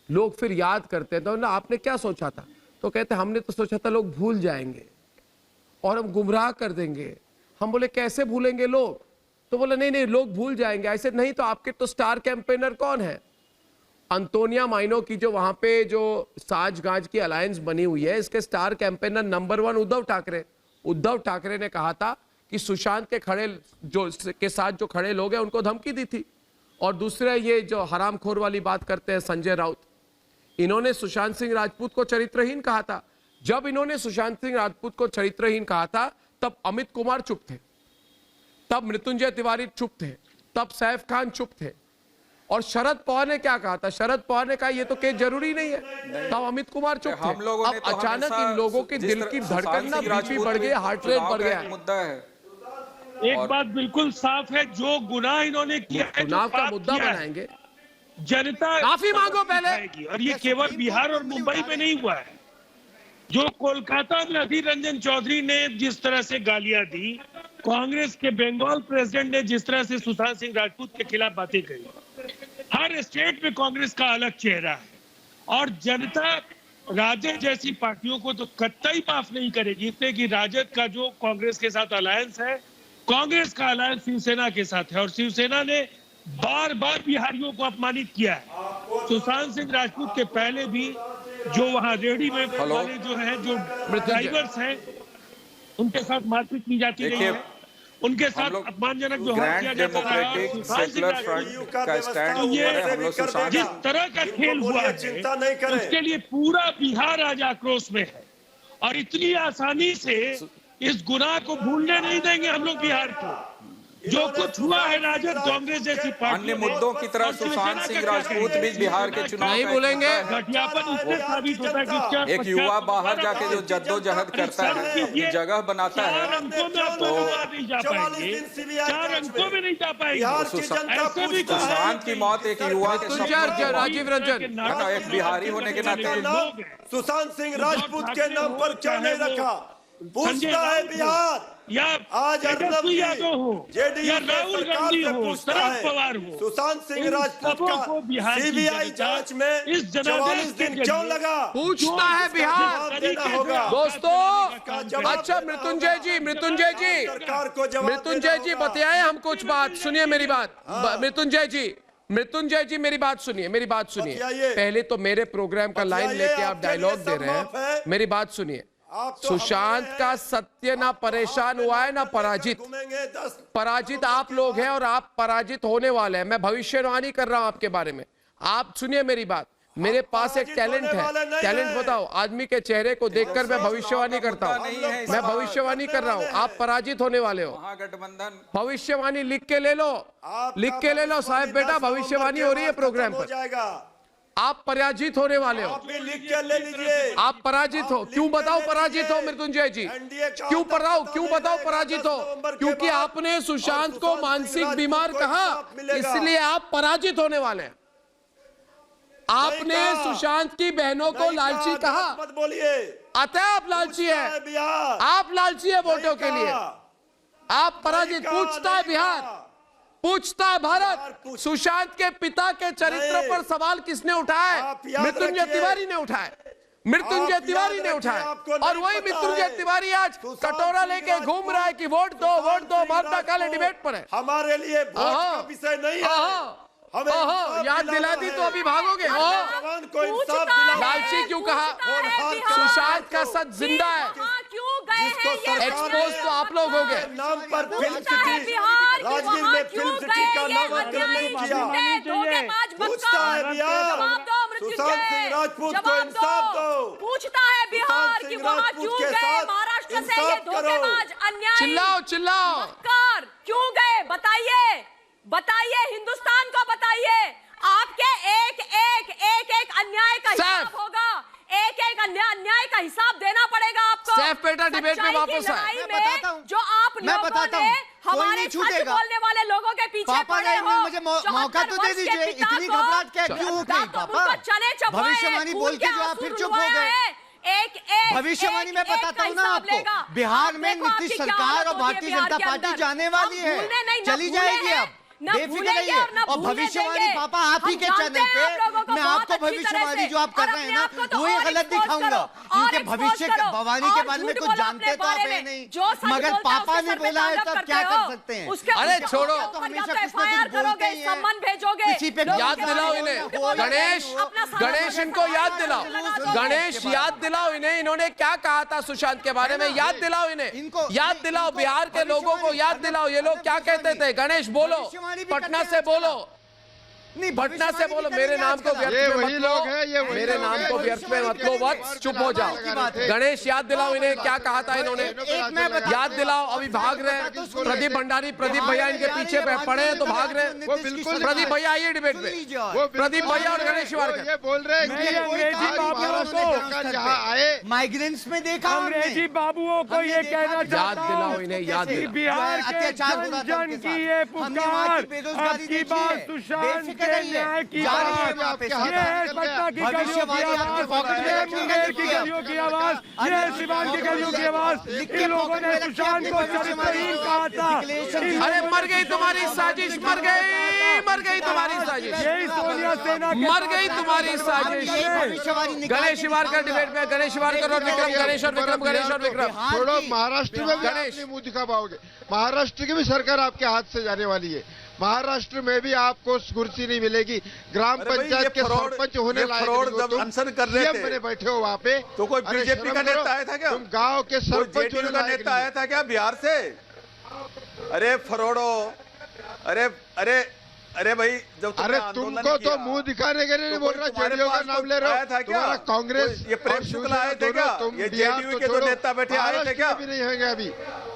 लोग फिर याद करते हैं। तो ना आपने क्या सोचा था, तो कहते हमने तो सोचा था लोग भूल जाएंगे और हम गुमराह कर देंगे। हम बोले कैसे भूलेंगे लोग, तो बोले नहीं नहीं लोग भूल जाएंगे। ऐसे नहीं तो आपके तो स्टार कैंपेनर कौन है, अंतोनिया माइनो की जो वहां पे जो साज-गाज की अलायंस बनी हुई है, इसके star campaigner number 1 Uddhav Thackeray. Uddhav Thackeray ने कहा था कि सुशांत के खड़े जो के साथ जो खड़े लोग हैं उनको धमकी दी थी। और दूसरा ये जो हरामखोर वाली बात करते हैं संजय राउत, इन्होंने सुशांत सिंह राजपूत को चरित्रहीन कहा था। जब इन्होंने सुशांत सिंह राजपूत को चरित्रहीन कहा था तब अमित कुमार चुप थे, तब मृत्युंजय तिवारी चुप थे, तब सैफ खान चुप थे। और शरद पवार ने क्या कहा था, शरद पवार ने कहा ये तो केस जरूरी नहीं है, तब अमित कुमार चुप थे। अब अचानक इन लोगों की दिल की धड़कन ना बीपी बढ़ गई, हार्ट रेट बढ़ गया। मुद्दा है। एक बात बिल्कुल साफ है, जो गुनाह इन्होंने किया है, चुनाव का मुद्दा बनाएंगे, जनता माफी मांगो पहले। और ये केवल बिहार और मुंबई में नहीं हुआ है। जो कोलकाता में अधीर रंजन चौधरी ने जिस तरह से गालियां दी, कांग्रेस के बंगाल प्रेसिडेंट ने जिस तरह से सुशांत सिंह राजपूत के खिलाफ बातें कही, हर स्टेट में कांग्रेस का अलग चेहरा है। और जनता राजद जैसी पार्टियों को तो कतई माफ नहीं करेगी, इसलिए कि राजद का जो कांग्रेस के साथ अलायंस है, कांग्रेस का अलायंस शिवसेना के साथ है। और शिवसेना ने बार बार बिहारियों को अपमानित किया है। सुशांत सिंह राजपूत के पहले भी जो वहां रेहड़ी में वाले जो है, जो ड्राइवर्स हैं, उनके साथ मारपीट की जाती रही है, उनके साथ अपमानजनक व्यवहार किया जाता रहा है। जिस तरह का खेल हुआ है उसके लिए पूरा बिहार आज आक्रोश में है। और इतनी आसानी से इस गुनाह को भूलने नहीं देंगे हम लोग बिहार को। जो कुछ हुआ है राजद कांग्रेस जैसी पार्टी, अन्य मुद्दों की तरह सुशांत सिंह राजपूत भी बिहार के चुनाव नहीं बोलेंगे। एक युवा बाहर जाके जो जद्दोजहद करता है, जगह बनाता है, 4 अंकों में नहीं जा पाएंगे, 4 अंकों में नहीं जा पाएंगे। सुशांत की मौत एक युवा के सपने, राजीव रंजन एक बिहारी होने के नाते सुशांत सिंह राजपूत के नाम पर क्यों नहीं रखा, पूछता है बिहार। या आज तेजस्वी यादव हो या राहुल गांधी हो, शरद पवार हो, सुशांत सिंह राजपूत का सीबीआई जांच में इस 44 दिन क्यों लगा, पूछता है बिहार। देना होगा दोस्तों। अच्छा मृत्युंजय जी, मृत्युंजय जी, सरकार को जवाब मृत्युंजय जी बताएं हम कुछ बात, सुनिए मेरी बात। मृत्युंजय जी, मृत्युंजय जी मेरी बात सुनिए, मेरी बात सुनिए। पहले तो मेरे प्रोग्राम का लाइन लेके आप डायलॉग दे रहे हैं, मेरी बात सुनिए। सुशांत का सत्य ना परेशान हुआ है ना पराजित। पराजित आप लोग हैं और आप पराजित होने वाले हैं। मैं भविष्यवाणी कर रहा हूं आपके बारे में। आप सुनिए मेरी बात, मेरे पास एक टैलेंट है। टैलेंट बताओ, आदमी के चेहरे को देखकर मैं भविष्यवाणी करता हूं। मैं भविष्यवाणी कर रहा हूं, आप पराजित होने वाले हो। महागठबंधन भविष्यवाणी लिख के ले लो, लिख के ले लो साहब बेटा, भविष्यवाणी हो रही है प्रोग्राम पर। आप पराजित होने वाले हो, आप भी लिख के ले लीजिए। आप पराजित हो। क्यों बताओ पराजित हो मृत्युंजय जी, क्यों बताओ पराजित हो? क्योंकि आपने सुशांत को मानसिक बीमार कहा, इसलिए आप पराजित होने वाले हैं। आपने सुशांत की बहनों को लालची कहा, मत बोलिए। अतः आप लालची है, आप लालची है वोटों के लिए। आप पराजित। पूछता है बिहार, पूछता है भारत, सुशांत के पिता के चरित्र पर सवाल किसने उठाया? मृत्युंजय तिवारी ने उठाया। मृत्युंजय तिवारी ने उठाया, और वही मृत्युंजय तिवारी आज कटोरा लेके घूम रहा है कि वोट दो मारता काले डिबेट पर है। हमारे लिए वोट का विषय नहीं है। याद दिला दी तो अभी भागोगे। लालची क्यों कहा? सुशांत का सच जिंदा है, एक्सपोज तो आप लोग हो गए। नाम पर फिल्म सिटी, राजगीर में फिल्म सिटी का नामकरण नहीं किया। पूछता है बिहार, सुशांत सिंह राजपूत को इंसाफ दो। पूछता है बिहार कि वहाँ क्यों गए, महाराष्ट्र से ये धोखेबाज अन्यायी चिल्लाओ क्यों गए? बताइए हिंदुस्तान को बताइए। आपके एक अन्याय का हिसाब होगा, एक अन्याय का हिसाब देना पड़ेगा आपको। सैफ बेटा डिबेट में वापस आए। जो आप लोगों ने हमारे सच बोलने वाले लोगों के पीछे पड़े हो, मुझे मौका तो दे दीजिए। इतनी घबराहट क्या क्यों हो गई पापा? भविष्यवाणी बोल के जो आप फिर चुप हो गए। भविष्यवाणी में बताता हूँ ना आपको, बिहार में नीतीश सरकार और भारतीय जनता पार्टी जाने वाली है, चली जाएगी अब, बेफिक्र रहिए। और भविष्यवाणी पापा आप ही के चैनल पे मैं आपको भविष्यवाणी जो आप कर रहे हैं ना वही गलत दिखाऊंगा, क्योंकि भविष्य वाणी के बारे में कुछ जानते तो आप है नहीं, मगर पापा ने बोला है तब क्या कर सकते हैं? अरे छोड़ो, तो हमेशा कुछ ना कुछ बोलते ही हैं, सम्मान भेजोगे, किसी पे याद दिलाओ इन्हें। गणेश इनको याद दिलाओ, गणेश याद दिलाओ इन्हें, इन्होंने क्या कहा था सुशांत के बारे में, याद दिलाओ इन्हें, याद दिलाओ बिहार के लोगों को, याद दिलाओ ये लोग क्या कहते थे। गणेश बोलो, पटना से बोलो, नहीं पटना से बोलो, मेरे नाम को व्यर्थ में मत लो, मेरे नाम को व्यर्थ में मत लो, वक्त चुप हो जाओ। गणेश याद दिलाओ इन्हें क्या कहा था इन्होंने, याद दिलाओ। अभी भाग रहे हैं प्रदीप भंडारी, प्रदीप भैया इनके पीछे पड़े हैं तो भाग रहे हैं। प्रदीप भैया आइए डिबेट में, प्रदीप भैया और गणेश शिवारकर बोल रहे हैं माइग्रेंट्स में देखा अंग्रेजी बाबुओं को ये कहना याद दिलाओ इन्हें, याद दिलाओ। बिहार के जन की ये पुकार, आपकी बात सुशांत के न्याय की बात, ये पटना की गलियों की आवाज, ये मुंगेर की गलियों की आवाज, ये सिवान की गलियों की आवाज, इन लोगों ने सुशांत को चरित्रहीन कहा था। अरे मर गई तुम्हारी साजिश, मर गई तुम्हारी साजिश, यही सोनिया सेना, मर गई तुम्हारी साजिश। गणेश शिवारकर डिबेट में, गणेश शिवारकर और विक्रम, गणेश और विक्रम। छोड़ो, महाराष्ट्र में भी आप मुंह दिखा पाओगे, महाराष्ट्र की भी सरकार आपके हाथ से जाने वाली है। महाराष्ट्र में भी आपको कुर्सी नहीं मिलेगी, ग्राम पंचायत के सरपंच होने लायक जब अनशन कर रहे थे बैठे हो वहाँ पे, तो कोई बीजेपी का नेता आया था क्या? तुम गांव के सरपंच का नेता आया था क्या बिहार से? अरे फरोड़ो, अरे भाई, जब तुमको तो मुंह दिखाने के लिए नहीं बोल रहा, जेडीयू का नाम ले रहे हो, तुम्हारा कांग्रेस ये प्रेम शुक्ला आए थे क्या? ये जेडीयू के जो नेता बैठे आए थे क्या? भी नहीं होंगे अभी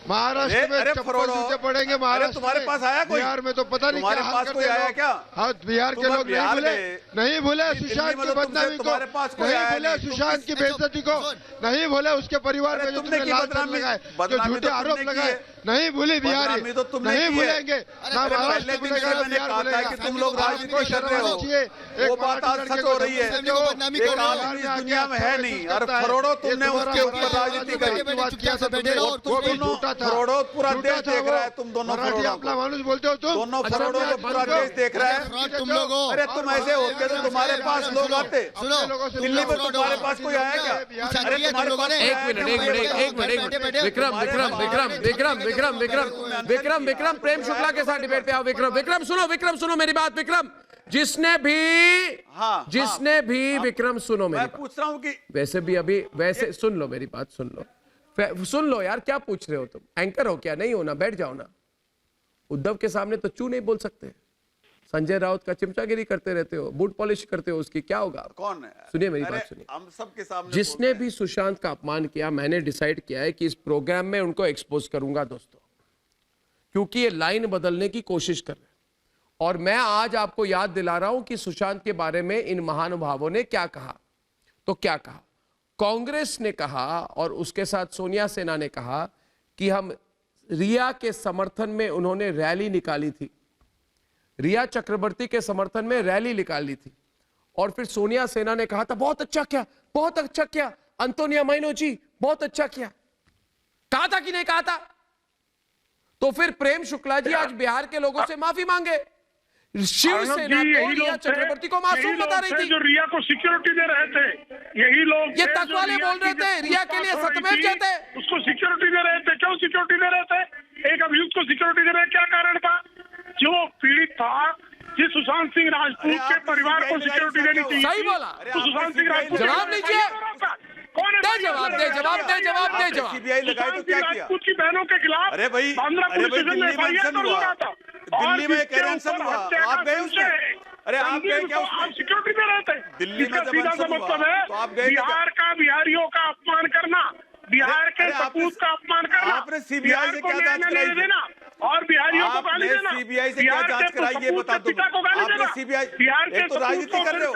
महाराष्ट्र में, चप्पल जूते पड़ेंगे महाराष्ट्र। तुम्हारे पास आया कोई? बिहार में तो पता नहीं क्या हाल करते आया क्या? हाँ, बिहार के लोग नहीं भूले सुशांत की बदनामी को, नहीं भूले सुशांत की बेइज्जती को, नहीं भूले उसके परिवार में जो तुमने लाल बत्ती लगाए, जो झूठे आरोप लगाए, नहीं भूली बिहारी, नहीं भूलेंगे ना महाराष्ट्र भूलेगा, बिहार भूलेगा। तुम लोग राजनीति कर रहे हो, वो बात आज सच हो रही है, एक आदमी इस दुनिया में है नहीं। और करोड़ों तुमने उसके ऊपर राजनीति करी, करोड़ों पूरा देश देख रहा है, तुम दोनों अपना मानुष बोलते हो, तुम दोनों करोड़ों को पूरा देश देख रहा है तुम लोगों। अरे तुम ऐसे होते तो तुम्हारे पास लोग आते, दिल्ली में तुम्हारे पास कोई आया क्या? अरे तुम्हारे पास एक मिनट विक्रम प्रेम शुक्ला के साथ डिबेट पे आओ। विक्रम सुनो मेरी बात। विक्रम, जिसने भी विक्रम सुनो मेरी बात, पूछ रहा हूँ कि वैसे सुन लो मेरी बात, सुन लो यार, क्या पूछ रहे हो तुम? एंकर हो क्या? नहीं हो ना, बैठ जाओ ना। उद्धव के सामने तो चू नहीं बोल सकते, संजय राउत का चिमचागिरी करते रहते हो, बूट पॉलिश करते हो, उसकी क्या होगा? कौन है? सुनिए मेरी बात, सुनिए। हम सबके सामने जिसने भी सुशांत का अपमान किया, मैंने डिसाइड किया है कि इस प्रोग्राम में उनको एक्सपोज करूंगा दोस्तों, क्योंकि ये लाइन बदलने की कोशिश कर रहे हैं। और मैं आज आपको याद दिला रहा हूं कि सुशांत के बारे में इन महानुभावों ने क्या कहा। तो क्या कहा? कांग्रेस ने कहा और उसके साथ सोनिया सेना ने कहा कि हम रिया के समर्थन में, उन्होंने रैली निकाली थी, रिया चक्रवर्ती के समर्थन में रैली निकाली थी, और फिर सोनिया सेना ने कहा था बहुत अच्छा किया अंतोनिया माइनोची, बहुत अच्छा किया। कहा था कि नहीं कहा था? तो फिर प्रेम शुक्ला जी आज बिहार के लोगों से माफी मांगे शिवसेना तो रिया चक्रवर्ती को मासूम बता रही थी। जो रिया को सिक्योरिटी दे रहे थे यही लोग, ये तक वाले बोल रहे थे रिया के लिए सतमेव जयते, उसको सिक्योरिटी दे रहे थे। क्यों सिक्योरिटी दे रहे थे? एक अभियुक्त को सिक्योरिटी दे रहे, क्या कारण था? जो पीड़ित था, जिस सुशांत सिंह राजपूत के परिवार को सिक्योरिटी देनी चाहिए। सही बोला। तो सुशांत सिंह राजपूत जवाब लीजिए, कौन है? जवाब दे जवाब। सीबीआई लगाई तो क्या किया? राजपूत की बहनों के खिलाफ अरे भाई दिल्ली में अनशन हुआ, दिल्ली में अनशन हुआ, आप गए उसमें? अरे आप गए क्या उसमें? सिक्योरिटी दे रहे थे। दिल्ली में जब अनशन हुआ तो आप गए? बिहार का बिहारियों का अपमान करना, बिहार के सपूत का अपमान करना, आपने सीबीआई से क्या जांच कराई देना और बिहारियों को गाली देना। सीबीआई से क्या जांच कराई ये बता दो। आपने सीबीआई, एक तो राजनीति कर रहे हो,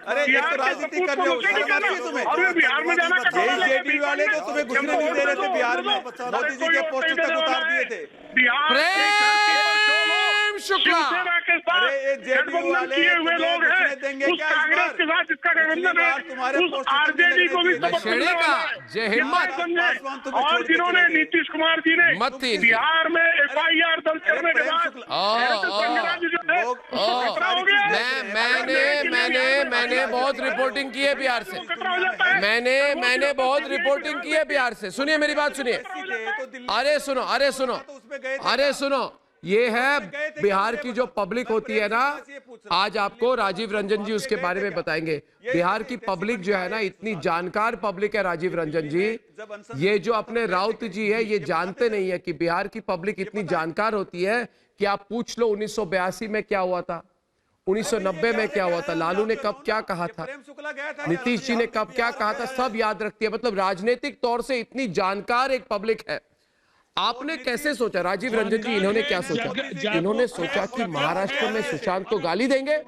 अरे एक तो राजनीति कर रहे हो, शर्म आती है तुम्हें? और बिहार में जाना जेडीयू वाले तो तुम्हें घुसने नहीं दे रहे थे बिहार में, मोदी जी के पोस्टर तक उतार दिए थे। प्रेम शुक्ला, अरे ये जेडीयू वाले हुए लोग हैं, देंगे उस क्या कांग्रेस के साथ इसका गठबंधन है, तुम्हारे उस आरजेडी को भी नशेड़ी का जय हिम्मत। और जिन्होंने नीतीश कुमार जी ने मत थी बिहार में एफआईआर दर्ज करने के बाद मैंने बहुत रिपोर्टिंग की है बिहार से, मैंने बहुत रिपोर्टिंग की है बिहार से। सुनिए मेरी बात सुनिए, अरे सुनो, ये है बिहार की जो पब्लिक होती है ना, आज आपको राजीव रंजन जी उसके बारे में बताएंगे। बिहार की पब्लिक जो है ना, इतनी जानकार पब्लिक है राजीव रंजन जी, ये जो अपने राउत जी है ये जानते नहीं है कि बिहार की पब्लिक इतनी जानकार होती है कि आप पूछ लो 1982 में क्या हुआ था, 1990 में क्या हुआ था, लालू ने कब क्या कहा था, नीतीश जी ने कब क्या कहा था, सब याद रखती है। मतलब राजनीतिक तौर से इतनी जानकार एक पब्लिक है। आपने कैसे सोचा, राजीव रंजन जी इन्होंने क्या सोचा? इन्होंने सोचा कि महाराष्ट्र में सुशांत को गाली देंगे,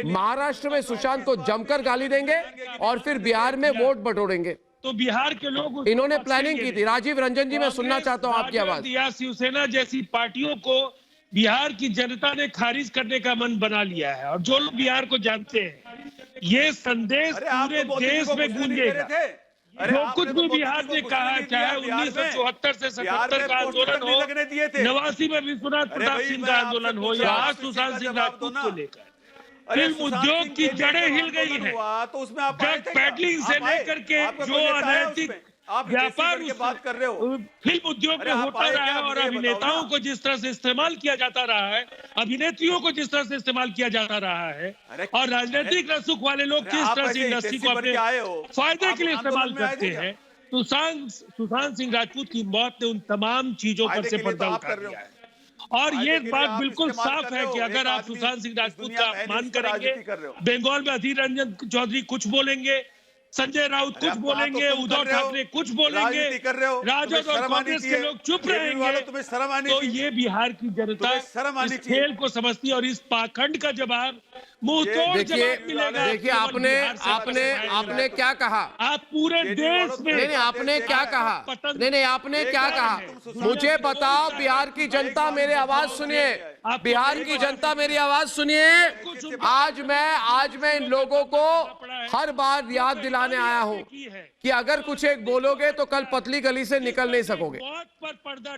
महाराष्ट्र में सुशांत को जमकर गाली देंगे और फिर बिहार में वोट बटोरेंगे। तो बिहार के लोग, इन्होंने प्लानिंग की थी। राजीव रंजन जी, मैं सुनना चाहता हूं आपकी आवाज। शिवसेना जैसी पार्टियों को बिहार की जनता ने खारिज करने का मन बना लिया है, और जो लोग बिहार को जानते हैं, ये संदेश पूरे देश में गूंजेगा। जो कुछ भी बिहार ने कहा, चाहे 1974 से 77 का आंदोलन हो, 89 में विश्वनाथ प्रताप सिंह का आंदोलन हो, या आज सुशांत सिंह राजपूत को लेकर, फिल्म उद्योग की जड़ें हिल गई है। ड्रग पैडलिंग से लेकर के जो अनैतिक व्यापार बात कर रहे हो, फिल्म उद्योग में होता रहा है, और अभिनेताओं को जिस तरह से इस्तेमाल किया जाता रहा है, अभिनेत्रियों को जिस तरह से इस्तेमाल किया जाता रहा है, और राजनीतिक रसूख वाले लोग किस तरह से इंडस्ट्री को अपने फायदे के लिए इस्तेमाल करते हैं। सुशांत सिंह राजपूत की मौत ने उन तमाम चीजों पर से पर्दा उठा दिया है। और ये बात बिल्कुल साफ है कि अगर आप सुशांत सिंह राजपूत का अपमान करेंगे, बंगाल में अधीर रंजन चौधरी कुछ बोलेंगे, संजय राउत कुछ बोलेंगे, उद्धव ठाकरे कुछ बोलेंगे, राजद और कांग्रेस के लोग चुप रहेंगे, तो ये बिहार की जनता इस खेल को समझती है, और इस पाखंड का जवाब मुंह तोड़ जवाब मिलेगा। देखिए आपने क्या कहा? आप पूरे देश में नहीं, आपने क्या कहा? नहीं, आपने क्या कहा? मुझे बताओ, बिहार की जनता मेरी आवाज सुनिए, बिहार की जनता मेरी आवाज सुनिए। आज मैं इन लोगों को हर बार याद दिलाने आया हूं कि अगर कुछ एक बोलोगे तो कल पतली गली से निकल नहीं सकोगे।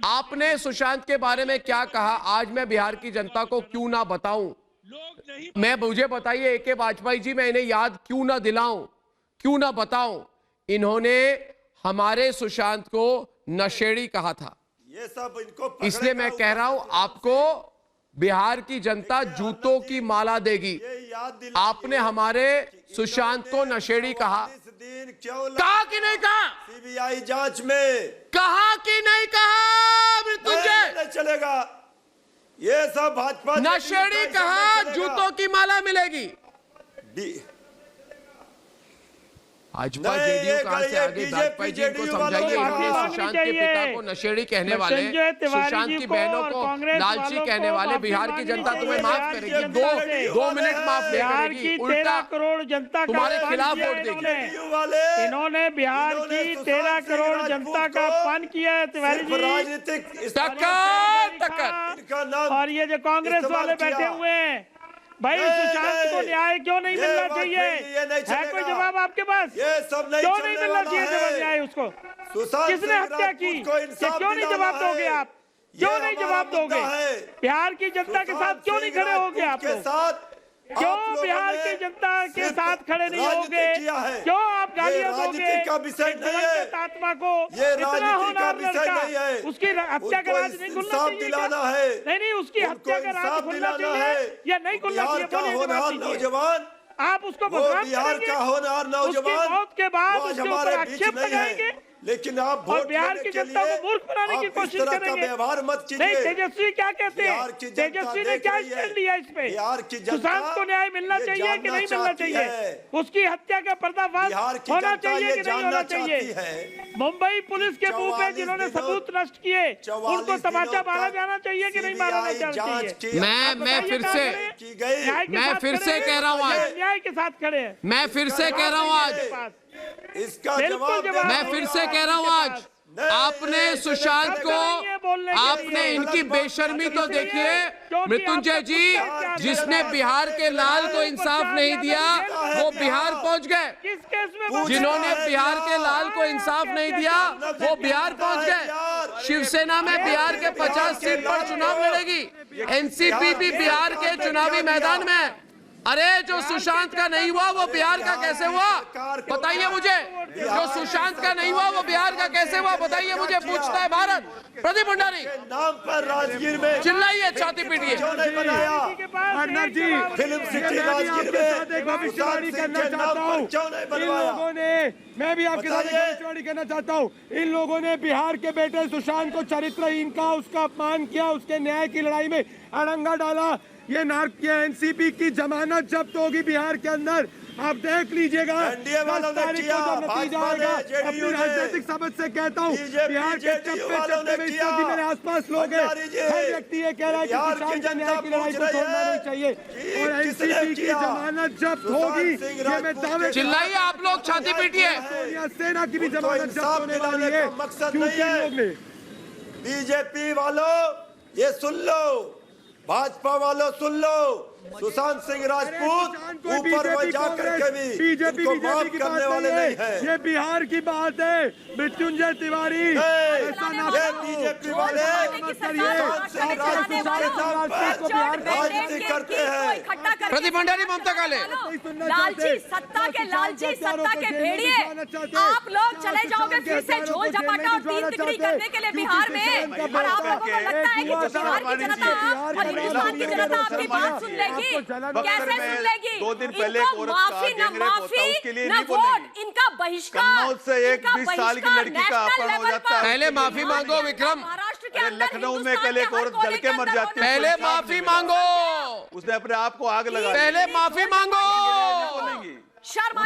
आपने सुशांत के बारे में क्या कहा, आज मैं बिहार की जनता को क्यों ना बताऊं? मुझे बताइए AK वाजपेयी जी, मैं इन्हें याद क्यों ना दिलाऊं, क्यों ना बताऊं? इन्होंने हमारे सुशांत को नशेड़ी कहा था। इसलिए मैं कह रहा हूं, आपको बिहार की जनता जूतों की माला देगी। आपने हमारे सुशांत को नशेड़ी कहा कि नहीं कहा? सीबीआई जांच में कहा कि नहीं कहा? मृत्युंजय चलेगा, ये सब भाजपा नशेड़ी कहा, जूतों की माला मिलेगी। भाजपा जेडीयू कहां से आगे? वाजपेयी जी को समझाइए, इन्होंने सुशांत के पिता को नशेड़ी कहने वाले, सुशांत की बहनों को लालची कहने वाले, बिहार की जनता तुम्हें माफ करेगी, 2 मिनट माफ नहीं करेगी, उल्टा करोड़ जनता तुम्हारे खिलाफ वोट देगी। इन्होंने बिहार की 13 करोड़ जनता का अपमान किया है तिवारी जी, टक्कर। और ये जो कांग्रेस वाले बैठे हुए हैं, भाई सुशांत को न्याय क्यों नहीं मिलना चाहिए? है कोई जवाब आपके पास? क्यों नहीं मिलना चाहिए जवाब न्याय उसको? किसने हत्या की? क्यों नहीं जवाब दोगे आप? क्यों नहीं जवाब दोगे? बिहार की जनता के साथ क्यों नहीं खड़े हो गया? आप लोग? क्यों बिहार की जनता के साथ खड़े नहीं होंगे? क्यों आप गालियां दोगे आत्मा को? इतना होनहार लड़का, उसकी हत्या का राज नहीं खुलना चाहिए? नहीं, उसकी हत्या का राज खुलना चाहिए या नहीं खुलना चाहिए? नौजवान, आप उसको भगवान बिहार का होनहार नौजवान, उसकी मौत के बाद उसके ऊपर आक्षेप लगाएंगे, लेकिन आप और बिहार की जनता को मूर्ख बनाने की कोशिश करेंगे। व्यवहार मत कीजिए। नहीं, तेजस्वी क्या कहते हैं? तेजस्वी ने क्या स्टैंड लिया इस पे? सुशांत को न्याय मिलना चाहिए कि नहीं मिलना चाहिए? उसकी हत्या का पर्दाफाश होना चाहिए कि नहीं होना चाहिए? मुंबई पुलिस के मुंह पे जिन्होंने सबूत नष्ट किए, उनको तमाचा मारा जाना चाहिए कि नहीं मारा जाना चाहिए? मैं फिर से कह रहा हूँ आज, न्याय के साथ खड़े हैं। मैं फिर से कह रहा हूँ आज, इसका जवाब मैं फिर से कह रहा हूँ आज, आपने सुशांत को, आपने इनकी बेशर्मी तो देखिए मृत्युंजय जी, जिसने बिहार के लाल को इंसाफ नहीं दिया वो बिहार पहुंच गए। जिन्होंने बिहार के लाल को इंसाफ नहीं दिया वो बिहार पहुंच गए। शिवसेना में बिहार के 50 सीट पर चुनाव लड़ेगी, एनसीपी भी बिहार के चुनावी मैदान में। अरे जो सुशांत का नहीं हुआ वो बिहार का कैसे हुआ बताइए मुझे? जो सुशांत का नहीं हुआ वो बिहार का कैसे हुआ बताइए मुझे? पूछता है भारत। प्रदीप भंडारी नाम पर राजगीर में चिल्लाइए, छाती पीटिए। फिल्म सिटी राजगीर में भविष्यवाणी करना चाहता हूँ। इन लोगों ने, मैं भी आपके साथ भविष्यवाणी करना चाहता हूँ, इन लोगों ने बिहार के बेटे सुशांत को चरित्रहीन कहा, उसका अपमान किया, उसके न्याय की लड़ाई में अड़ंगा डाला। ये एनसीपी की जमानत जब्त होगी बिहार के अंदर, आप देख लीजिएगा। 10 तारीख को जब नतीजा आएगा, अपनी राजनीतिक समझ से कहता हूँ, बिहार के चप्पे में इस वक्त मेरे आसपास लोग हैं, हर व्यक्ति ये कह रहा है कि सुशांत के न्याय की लड़ाई को छोड़ना नहीं चाहिए और एनसीपी की जमानत जब्त होगी, ये मैं दावे। चिल्लाइए आप लोग, छाती पीटिए। सोनिया सेना की भी जमानत जब्त होने वाली है, क्योंकि बीजेपी वालों ये सुन लो, भाजपा वालों सुन लो, सुशांत सिंह राजपूत ऊपर वो जाकर के भी बीजेपी माफ करने वाले नहीं है। ये बिहार की बात है। मृत्युंजय तिवारी ऐसा ना बीजेपी वाले राजनीति करते हैं। प्रदीप भंडारी, ममता काले, लालची सत्ता के भेड़िए, आप लोग चले जाओगे फिर से झोल झपाटा और तीन तिकड़ी करने के लिए बिहार में, और आप लोगों को लगता है कि बिहार की जनता और हिंदुस्तान की जनता आपकी बात सुन लेगी? कैसे सुन लेगी? 2 दिन पहले एक औरत का गैंगरेप होता है, उसके लिए नहीं बोलेंगे। इनका बहिष्कार, कन्नौज से एक 20 साल की लड़की का अपहरण हो जाता है। पहले माफी मांगो विक्रम। महाराष्ट्र के अंदर लखनऊ में कल एक औरत जल के मर जाती है, पहले माफी मांगो। उसने अपने आप को आग लगा, पहले माफी मांगो,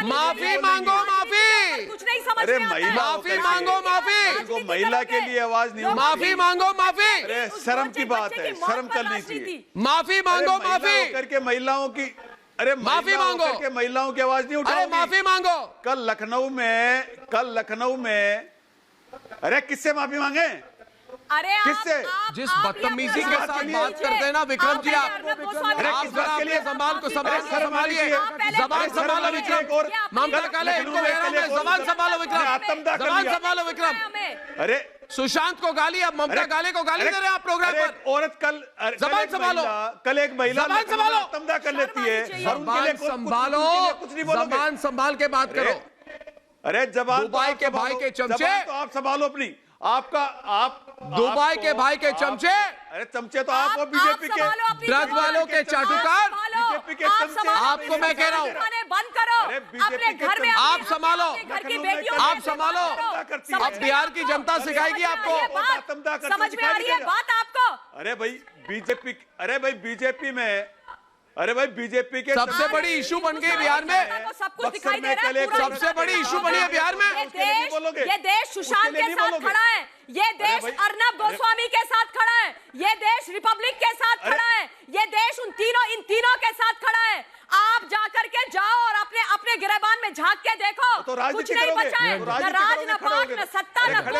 माफी मांगो, माफी। कुछ नहीं समझ अरे में आता है। माफी मांगो, माफी। को महिला के लिए आवाज नहीं, माफी मांगो, माफी। अरे शर्म की बात है, शर्म करनी चाहिए। माफी मांगो, माफी करके महिलाओं की, अरे माफी मांगो करके महिलाओं की आवाज नहीं उठाओगी। अरे माफी मांगो। कल लखनऊ में अरे किससे माफी मांगे? अरे किससे? जिस बदतमीजी के साथ बात करते हैं ना विक्रम जी, आप अपने जबान को संभालिए, जबान संभालो विक्रम। ममता काले, इनको कह रहा हूं मैं, जबान संभालो विक्रम, जबान संभालो विक्रम। अरे सुशांत को गाली, अब ममता काले को गाली दे रहे हैं आप प्रोग्राम पर। औरत जबान संभालो, कल एक महिला जबान संभालो, तमदा कर लेती है, जबान संभालो, जबान संभाल के बात करो। अरे जबान दुबई के भाई के चमचे, तो आप संभालो अपनी। आप दुबई के भाई के चमचे, अरे चमचे तो आप बीजेपी के ड्रग वालों के चाटुकार, बीजेपी के चमचे। आपको मैं कह रहा हूँ, बंद करो, अपने घर में आप संभालो, घर की बेटियों आप संभालो। अब बिहार की जनता सिखाएगी आपको। समझ में आ रही है बात आपको? अरे भाई बीजेपी में, अरे भाई बीजेपी के सबसे बड़ी इशू बन गई बिहार में, सब कुछ दिखाई दे रहा है। सबसे बड़ी इशू बनी है बिहार में। ये देश सुशांत के साथ खड़ा है, ये देश अर्नब गोस्वामी के साथ खड़ा है, ये देश रिपब्लिक के साथ खड़ा है, ये देश इन तीनों के साथ खड़ा है। आप जाकर के जाओ और अपने गिरेबान में झांक के देखो, तो कुछ नहीं बचा है, न राज न पाठ न सत्ता न कुछ।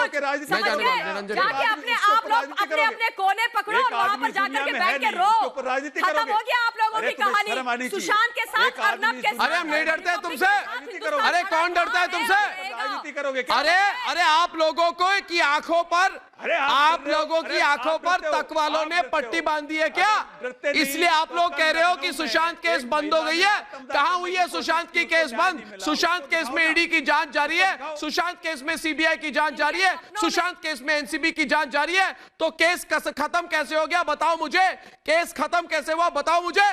समझ गए? जाके आप लोग अपने कोने पकड़ो और वहां पर जाकर के बैठ के रो। खत्म हो गया आप लोगों की कहानी। सुशांत के साथ, अर्नब के साथ। अरे हम नहीं डरते तुमसे, अरे कौन डरता है तुमसे? राजनीति करोगे क्या? अरे आप लोगों को की आंखों पर, आप लोगों की आंखों पर तक वालों ने पट्टी बांधी है क्या? इसलिए आप लोग कह रहे हो कि सुशांत केस बंद हो गई है। कहां हुई है सुशांत की केस बंद? सुशांत केस में ईडी की जांच जारी है, सुशांत केस में सीबीआई की जांच जारी है, सुशांत केस में एनसीबी की जांच जारी है। तो केस खत्म कैसे हो गया बताओ मुझे, केस खत्म कैसे हुआ बताओ मुझे।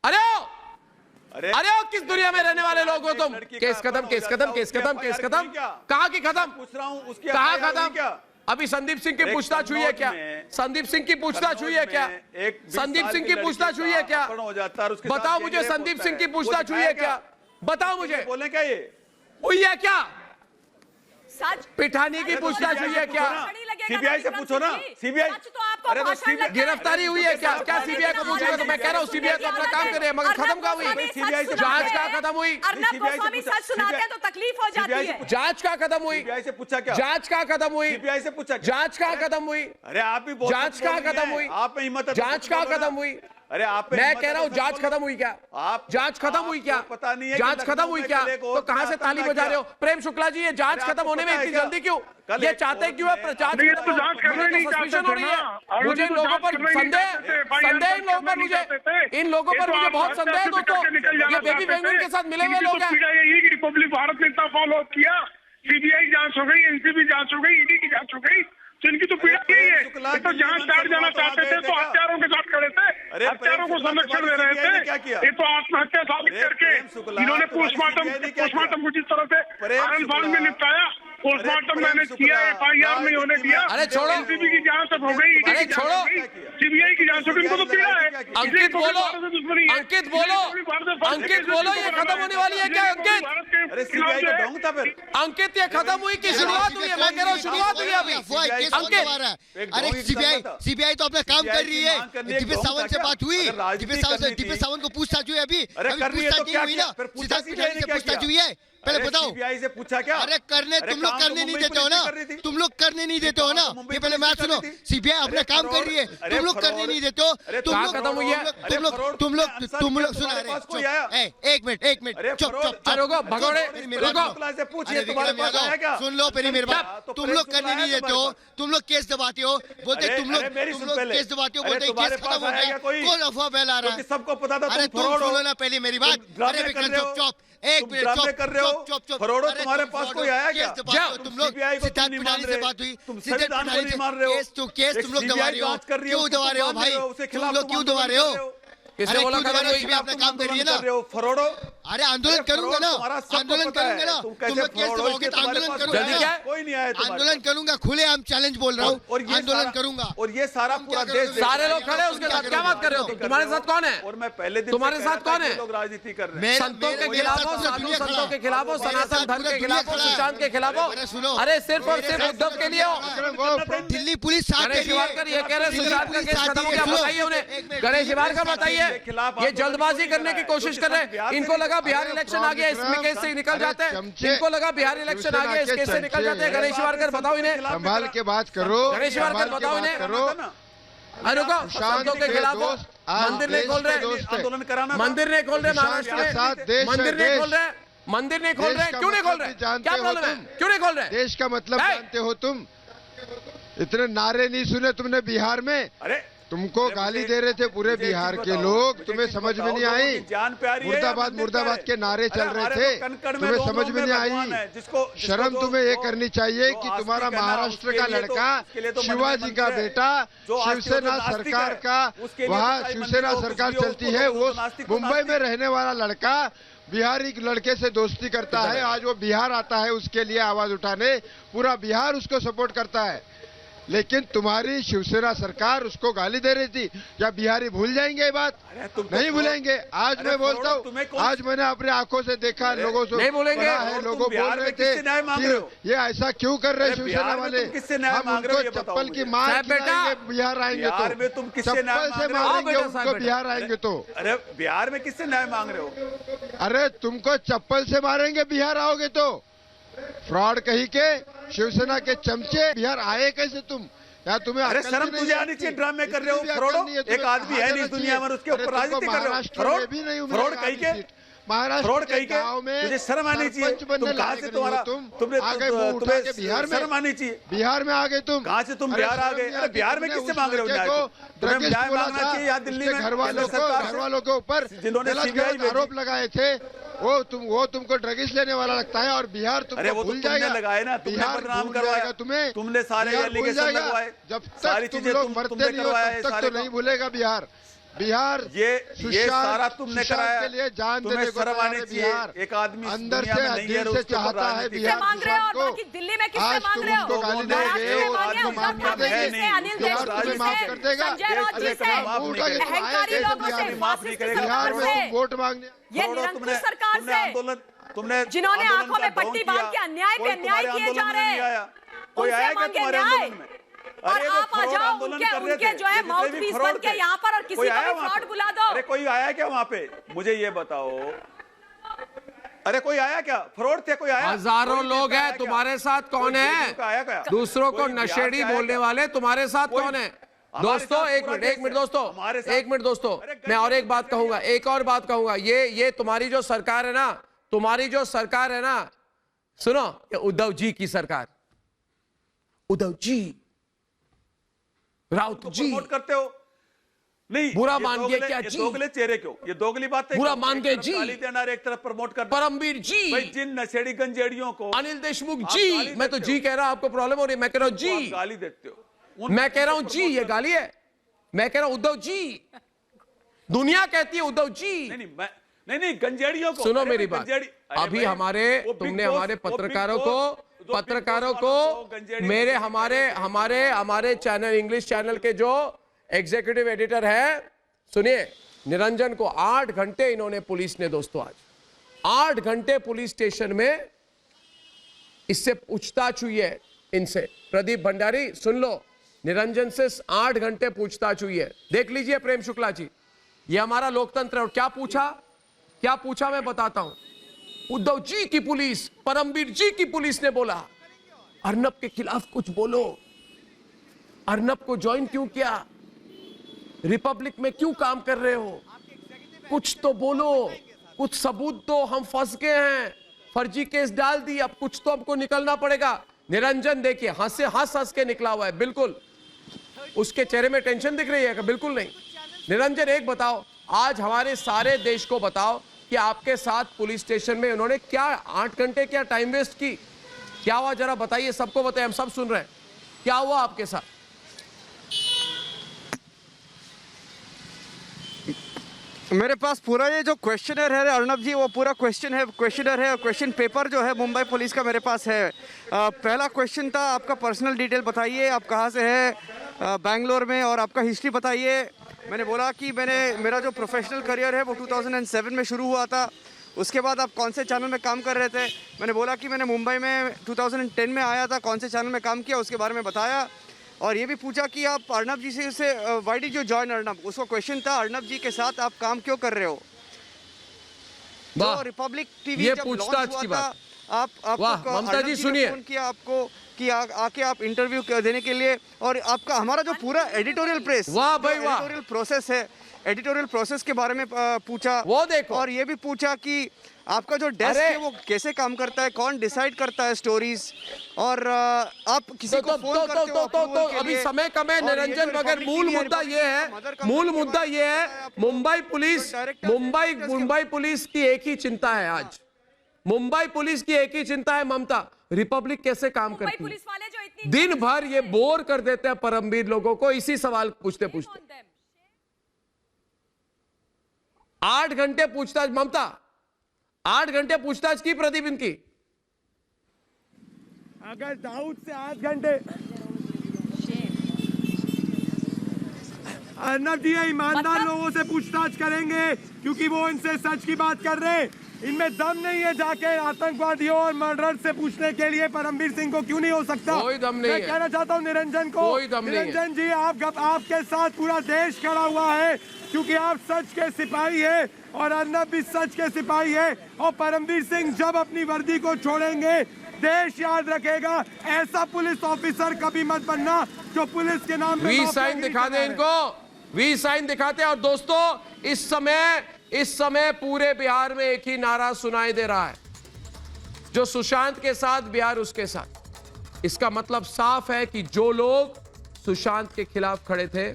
अरे किस दुनिया में रहने वाले लोग हो तुम? केस खत्म, केस खत्म, केस खत्म, केस खत्म, कहां की खत्म? पूछ रहा हूं उसकी कहां खत्म? अभी संदीप सिंह की पूछताछ हुई है क्या? संदीप सिंह की पूछताछ हुई है क्या? संदीप सिंह की पूछताछ हुई है क्या? बताओ मुझे, संदीप सिंह की पूछताछ हुई है क्या? बताओ मुझे, बोले क्या ये हुई है क्या? सच पिठानी की पूछताछ हुई है क्या? सीबीआई से पूछो ना। सीबीआई अरे तो गिरफ्तारी हुई है क्या? क्या सीबीआई को पूछोगे? तो मैं कह रहा हूँ सीबीआई तो अपना काम करे, मगर खत्म कहाँ हुई? सीबीआई से जांच कहाँ खत्म हुई? अर्नब गोस्वामी सच सुनाते हैं तो तकलीफ हो जाती है। जांच कहाँ खत्म हुई? सीबीआई से पूछा क्या? जांच कहाँ खत्म हुई? सीबीआई से पूछा, जांच कहाँ खत्म हुई? अरे आप भी बहुत जांच कहाँ खत्म हुई? आप में हिम्मत है तो जांच कहाँ खत्म हुई? अरे आप मैं कह रहा हूँ जांच खत्म हुई क्या? आप जांच खत्म हुई क्या? पता नहीं है जांच खत्म हुई क्या? तो कहां से ताली बजा रहे हो? प्रेम शुक्ला जी, ये जांच खत्म होने में इतनी जल्दी क्यों? ये चाहते क्यों है प्रचार? सस्पिशन हो रही है मुझे इन लोगों पर संदेह इन लोगों पर, मुझे इन लोगों पर मुझे बहुत संदेह है दोस्तों। ये बेबी बेंगन के साथ मिले हुए लोग हैं। रिपब्लिक भारत ने इतना फॉलो किया, सीबीआई जांच हो गई, एनसीबी जांच हो गई, ईडी की जांच हो गई, तो इनकी तो पीड़ा यही है। ये तो जांच चाट जाना चाहते थे तो हत्यारों के साथ खड़े थे, हत्यारों को संरक्षण दे रहे थे। ये तो आत्महत्या साबित करके इन्होंने पोस्टमार्टम को जिस तरह से आनंद में निपटाया, पोस्टमार्टम मैंने किया, एफआईआर नहीं होने दिया। अरे छोड़ो, एनसीबी की जांच अब हो गई, अरे छोड़ो, सीबीआई की जांच हो गई, इनको तो पीड़ा है। अंकित बोलो, अंकित बोलो, अंकित बोलो, ये खत्म होने वाली है क्या? अंकित, अरे सीबीआई का ढोंग था फिर। अंकित, ये खत्म हुई की शुरुआत हुई है? मैं कह रहा हूँ शुरुआत हुई है अभी। अरे सीबीआई तो अपना काम कर रही है। दीपेश सावंत से बात हुई, दीपेश सावंत को पूछताछ हुई, अभी पूछताछ नहीं हुई ना, सिद्धार्थ पिठानी से पूछताछ हुई है। पहले बताओ, सीबीआई से पूछा क्या? अरे तुम लोग करने नहीं देते हो ना, तुम लोग करने नहीं देते हो ना। ये पहले बात सुनो, सीबीआई अपना काम कर रही है, तुम लोग करने नहीं देते हो। तुम लोग खत्म हुई है? तुम लोग सुना रहे। एक मिनट, चुप, भगोड़े, सुन लो पहले मेरी बात। तुम लोग करने नहीं देते हो, तुम लोग केस दबाते हो, बोलते तुम लोग केस दबाते हो, बोलते केस खत्म हो गया, कौन अफवाह फैला रहा है? सबको पता था। अरे तुम सुनो ना पहले मेरी बात। अरे विक्रम चुप, एक मिनट कर रहे हो, फरोड़ो तुम्हारे पास कोई आया क्या? तुम लोग सिद्धार्थ पिठानी से बात हुई, सिद्धार्थ पिठानी से केस तुम लोग दबा रहे हो, क्यों दबा रहे हो भाई? तुम लोग क्यों दबा रहे हो? किसने बोला खत्म हुई? अपना काम करिए ना। फरोड़ो, अरे आंदोलन करूंगा ना, आंदोलन करूंगा ना। तुम लोग केस दबाओगे तो आंदोलन करूंगा, कोई नहीं आया। आंदोलन करूंगा, खुले आम चैलेंज बोल रहा हूँ, आंदोलन करूंगा। और ये सारा पूरा देश, सारे लोग खड़े उसके साथ, क्या बात कर रहे हो? तुम्हारे साथ कौन है? और मैं पहले दिन तुम्हारे साथ कौन है? लोग राजनीति कर रहे हैं। संतों के खिलाफ हो, साधु संतों के खिलाफ हो, सनातन धर्म के खिलाफ हो, सुशांत के खिलाफ हो। अरे सिर्फ और सिर्फ उद्धव के लिए हो। दिल्ली पुलिस गणेश शिवारकर ये कह रहे सुशांत का केस खत्म हो गया, बताइए उन्हें। गणेश शिवारकर बताइए, ये जल्दबाजी करने की कोशिश कर रहे हैं। इनको लगा बिहार इलेक्शन आ गया, इसमें केस से निकल जाते हैं। इनको लगा बिहार इलेक्शन आ गया, इस केस से निकल जाते हैं। गणेश शिवारकर बताओ इन्हें, संभाल के बात करो। गणेश शिवारकर बताओ इन्हें। अरे रुको, संतों के खिलाफ हो, मंदिर नहीं खोल रहे, आंदोलन कराना, मंदिर नहीं खोल रहे महाराष्ट्र में, मंदिर नहीं खोल रहे, मंदिर नहीं खोल रहे, क्यों नहीं खोल रहे? क्या प्रॉब्लम है? क्यों नहीं खोल रहे? देश का मतलब जानते हो तुम? इतने नारे नहीं सुने तुमने बिहार में? अरे तुमको गाली दे रहे थे पूरे बिहार के लोग, तुम्हें समझ में नहीं आई? मुर्दाबाद मुर्दाबाद के नारे चल रहे थे, तुम्हें समझ में नहीं आई? शर्म तुम्हें ये करनी चाहिए कि तुम्हारा महाराष्ट्र का लड़का, शिवाजी का बेटा, शिवसेना सरकार का, वहाँ शिवसेना सरकार चलती है, वो मुंबई में रहने वाला लड़का बिहारी लड़के से दोस्ती करता है। आज वो बिहार आता है उसके लिए आवाज उठाने, पूरा बिहार उसको सपोर्ट करता है। लेकिन तुम्हारी शिवसेना सरकार उसको गाली दे रही थी। क्या बिहारी भूल जाएंगे ये बात? नहीं भूलेंगे। आज मैं बोलता हूँ, आज मैंने अपने आंखों से देखा, लोगों से नहीं बोलेंगे। लोगों बोल रहे थे ये ऐसा क्यों कर रहे शिवसेना वाले, हम उनको चप्पल की मार खिलाएंगे बिहार आएंगे तो, चप्पल से मारेंगे उनको बिहार आएंगे तो। अरे बिहार में किससे न्याय मांग रहे हो? अरे तुमको चप्पल से मारेंगे बिहार आओगे तो। फ्रॉड कही के शिवसेना के चमचे बिहार आए कैसे तुम? या तुम्हें अरे शर्म तुझे आनी चाहिए, ड्रामे कर रहे हो। फ्रॉड एक आदमी है नहीं इस दुनिया में, उसके ऊपर राजनीति कर रहे हो। फ्रॉड कही के फ्रॉड कहीं के तुझे शर्म आनी चाहिए। तुम कहाँ से तुम्हारा तुमने शर्म आनी चाहिए। बिहार में आ गए तुम, कहाँ से तुम बिहार आ गए? अरे बिहार में किससे मांग रहे हो न्याय? तुम्हें न्याय मांगना चाहिए यहाँ दिल्ली में घर वालों के ऊपर जिन्होंने सीबीआई आरोप लगाए थे, वो तुमको ड्रग्स लेने वाला लगता है और बिहार तुमको वो भूल तुमने जाएगा। लगाए ना, तुमने बदनाम करवाया तुम्हें, तुमने सारे एलिगेशन लगवाए, जब सारी तक तुम चीजें लोग मरते नहीं हो तब तक तो नहीं भूलेगा बिहार। बिहार ये सारा तुमने कराया, के लिए जान तुम्हें देने को शर्म आनी चाहिए। बिहार एक आदमी अंदर दुनिया में नहीं है, से चाहता है बिहार मांग रहे हो और बाकी दिल्ली में किससे मांग रहे हो? गाली दोगे, आदमी माफ कर देंगे, बिहार तुम्हें माफ कर देगा। अहंकारी लोगों से, बिहार में तुम वोट मांगने, ये निरंकुश सरकार से आंदोलन तुमने जिन्होंने आंखों में पट्टी बांध के अन्याय पे अन्याय किए जा रहे हैं, कोई आया क्या तुम्हारे आंदोलन में? और आप आ जाओ उनके जो है माउथ पीस बन के यहाँ पर और किसी को भी फ्रॉड बुला दो। अरे कोई आया क्या वहाँ पे? मुझे ये बताओ, अरे कोई आया क्या? फ्रॉड थे? कोई आया? हजारों लोग हैं तुम्हारे साथ, कौन है? दूसरों को नशेड़ी बोलने वाले तुम्हारे साथ कौन है? दोस्तों एक मिनट दोस्तों, मैं और एक बात कहूंगा, एक और बात कहूंगा। ये तुम्हारी जो सरकार है ना, सुनो, ये उद्धव जी की सरकार, उद्धव जी, राउत जी प्रमोट करते हो। नहीं, बुरा मान गए क्या जी? दोगले चेहरे क्यों? ये दोगली बात है। बुरा मान गए जी। गाली देना एक तरफ प्रमोट करते, परमवीर जी, भाई जिन नशेड़ी गंजेड़ियों को, अनिल देशमुख जी, मैं तो जी कह रहा हूं, आपको प्रॉब्लम हो रही है, मैं कह रहा हूं जी, गाली देते हो। मैं कह रहा हूं जी, ये गाली है। मैं कह रहा हूं उद्धव जी, दुनिया कहती है उद्धव जी। नहीं गंजेड़ियों को सुनो मेरी बात, अभी तुमने हमारे पत्रकारों को मेरे हमारे चैनल, इंग्लिश चैनल के जो एग्जीक्यूटिव एडिटर है, सुनिए, निरंजन को 8 घंटे इन्होंने, पुलिस ने दोस्तों आज 8 घंटे पुलिस स्टेशन में इससे पूछताछ हुई है इनसे। प्रदीप भंडारी सुन लो, निरंजन से 8 घंटे पूछताछ हुई है। देख लीजिए प्रेम शुक्ला जी, ये हमारा लोकतंत्र है। और क्या पूछा मैं बताता हूं। उद्धव जी की पुलिस, परमवीर जी की पुलिस ने बोला अर्नब के खिलाफ कुछ बोलो, अर्नब को ज्वाइन क्यों किया, रिपब्लिक में क्यों काम कर रहे हो, कुछ तो बोलो, कुछ सबूत दो, हम फंस गए हैं, फर्जी केस डाल दी, अब कुछ तो हमको निकलना पड़ेगा। निरंजन देखिए हंस के निकला हुआ है, बिल्कुल उसके चेहरे में टेंशन दिख रही है? बिल्कुल नहीं। निरंजन एक बताओ, आज हमारे सारे देश को बताओ कि आपके साथ पुलिस स्टेशन में उन्होंने क्या 8 घंटे क्या टाइम वेस्ट की, क्या हुआ जरा बताइए, सबको बताइए, हम सब सुन रहे हैं, क्या हुआ आपके साथ? मेरे पास पूरा ये जो क्वेश्चनर है अर्नब जी, वो पूरा क्वेश्चनर है, क्वेश्चन पेपर जो है मुंबई पुलिस का मेरे पास है। पहला क्वेश्चन था, आपका पर्सनल डिटेल बताइए, आप कहाँ से है बैंगलोर में, और आपका हिस्ट्री बताइए। मैंने बोला कि मेरा जो प्रोफेशनल करियर है वो 2007 में शुरू हुआ था। उसके बाद आप कौन से चैनल में काम कर रहे थे? मैंने बोला कि मैंने मुंबई में 2010 में आया था, कौन से चैनल में काम किया उसके बारे में बताया। और ये भी पूछा कि आप अर्नब जी से why did you join Arnab, उसका क्वेश्चन था अर्नब जी के साथ आप काम क्यों कर रहे हो। तो रिपब्लिक टीवी ये जब पूछताछ लॉन्च की हुआ बात, था, ममता जी सुनिए, फोन किया आपको कि आके आप इंटरव्यू देने के लिए, और आपका हमारा जो पूरा एडिटोरियल प्रेस, एडिटोरियल प्रोसेस है, एडिटोरियल प्रोसेस के बारे में पूछा, वो देखो, और ये भी पूछा कि आपका जो डेस्क है वो कैसे काम करता है, कौन डिसाइड करता है स्टोरीज, और आप किसी को फोन करते हो तो अभी समय कम है निरंजन, मगर मूल मुद्दा ये है मुंबई पुलिस की एक ही चिंता है आज, मुंबई पुलिस की एक ही चिंता है ममता, रिपब्लिक कैसे काम करती है। दिन भर ये बोर कर देते हैं परमवीर लोगों को इसी सवाल पूछते पूछते। 8 घंटे पूछताछ, ममता 8 घंटे पूछताछ की प्रदीप इनकी। अगर दाऊद से 8 घंटे, अर्नब जी ईमानदार लोगों से पूछताछ करेंगे क्योंकि वो इनसे सच की बात कर रहे हैं। इनमें दम नहीं है जाके आतंकवादियों और मर्डर से पूछने के लिए। परमवीर सिंह को क्यों नहीं हो सकता? कोई दम नहीं है। मैं कहना चाहता हूं निरंजन को, निरंजन जी आपके साथ पूरा देश खड़ा हुआ है क्योंकि आप सच के सिपाही हैं और अर्नब भी सच के सिपाही है। और परमवीर सिंह जब अपनी वर्दी को छोड़ेंगे देश याद रखेगा। ऐसा पुलिस ऑफिसर कभी मत बनना जो पुलिस के नाम पे वी साइन दिखा दे इनको, वी साइन दिखाते। और दोस्तों इस समय इस समय पूरे बिहार में एक ही नारा सुनाई दे रहा है, जो सुशांत के साथ बिहार उसके साथ। इसका मतलब साफ है कि जो लोग सुशांत के खिलाफ खड़े थे,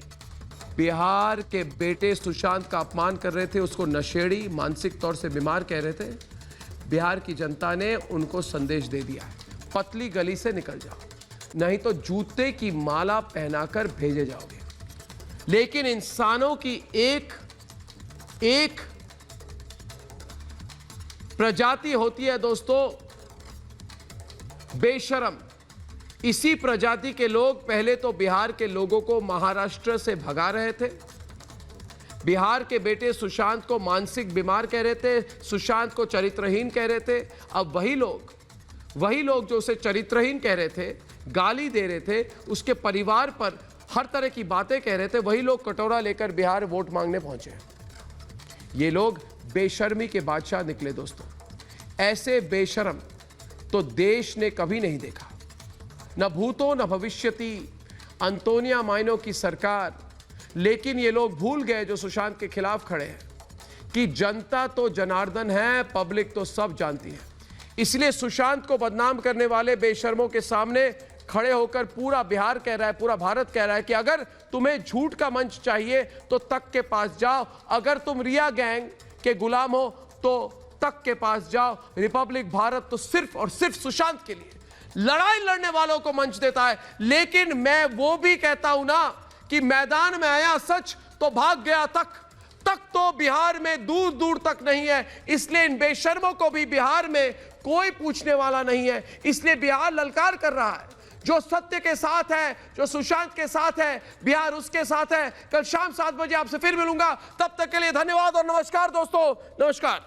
बिहार के बेटे सुशांत का अपमान कर रहे थे, उसको नशेड़ी, मानसिक तौर से बीमार कह रहे थे, बिहार की जनता ने उनको संदेश दे दिया है, पतली गली से निकल जाओ, नहीं तो जूते की माला पहनाकर भेजे जाओगे। लेकिन इंसानों की एक प्रजाति होती है दोस्तों, बेशरम। इसी प्रजाति के लोग पहले तो बिहार के लोगों को महाराष्ट्र से भगा रहे थे, बिहार के बेटे सुशांत को मानसिक बीमार कह रहे थे, सुशांत को चरित्रहीन कह रहे थे। अब वही लोग जो उसे चरित्रहीन कह रहे थे, गाली दे रहे थे, उसके परिवार पर हर तरह की बातें कह रहे थे, वही लोग कटोरा लेकर बिहार वोट मांगने पहुंचे। ये लोग बेशर्मी के बादशाह निकले दोस्तों। ऐसे बेशर्म तो देश ने कभी नहीं देखा, न भूतो न भविष्यति, अंतोनिया माइनो की सरकार। लेकिन ये लोग भूल गए, जो सुशांत के खिलाफ खड़े हैं, कि जनता तो जनार्दन है, पब्लिक तो सब जानती है। इसलिए सुशांत को बदनाम करने वाले बेशर्मों के सामने खड़े होकर पूरा बिहार कह रहा है, पूरा भारत कह रहा है कि अगर तुम्हें झूठ का मंच चाहिए तो तक के पास जाओ, अगर तुम रिया गैंग के गुलाम हो तो तक के पास जाओ। रिपब्लिक भारत तो सिर्फ और सिर्फ सुशांत के लिए लड़ाई लड़ने वालों को मंच देता है। लेकिन मैं वो भी कहता हूं ना कि मैदान में आया सच तो भाग गया तक तो बिहार में दूर दूर तक नहीं है। इसलिए इन बेशर्मों को भी बिहार में कोई पूछने वाला नहीं है। इसलिए बिहार ललकार कर रहा है, जो सत्य के साथ है, जो सुशांत के साथ है, बिहार उसके साथ है। कल शाम 7 बजे आपसे फिर मिलूंगा, तब तक के लिए धन्यवाद और नमस्कार दोस्तों, नमस्कार।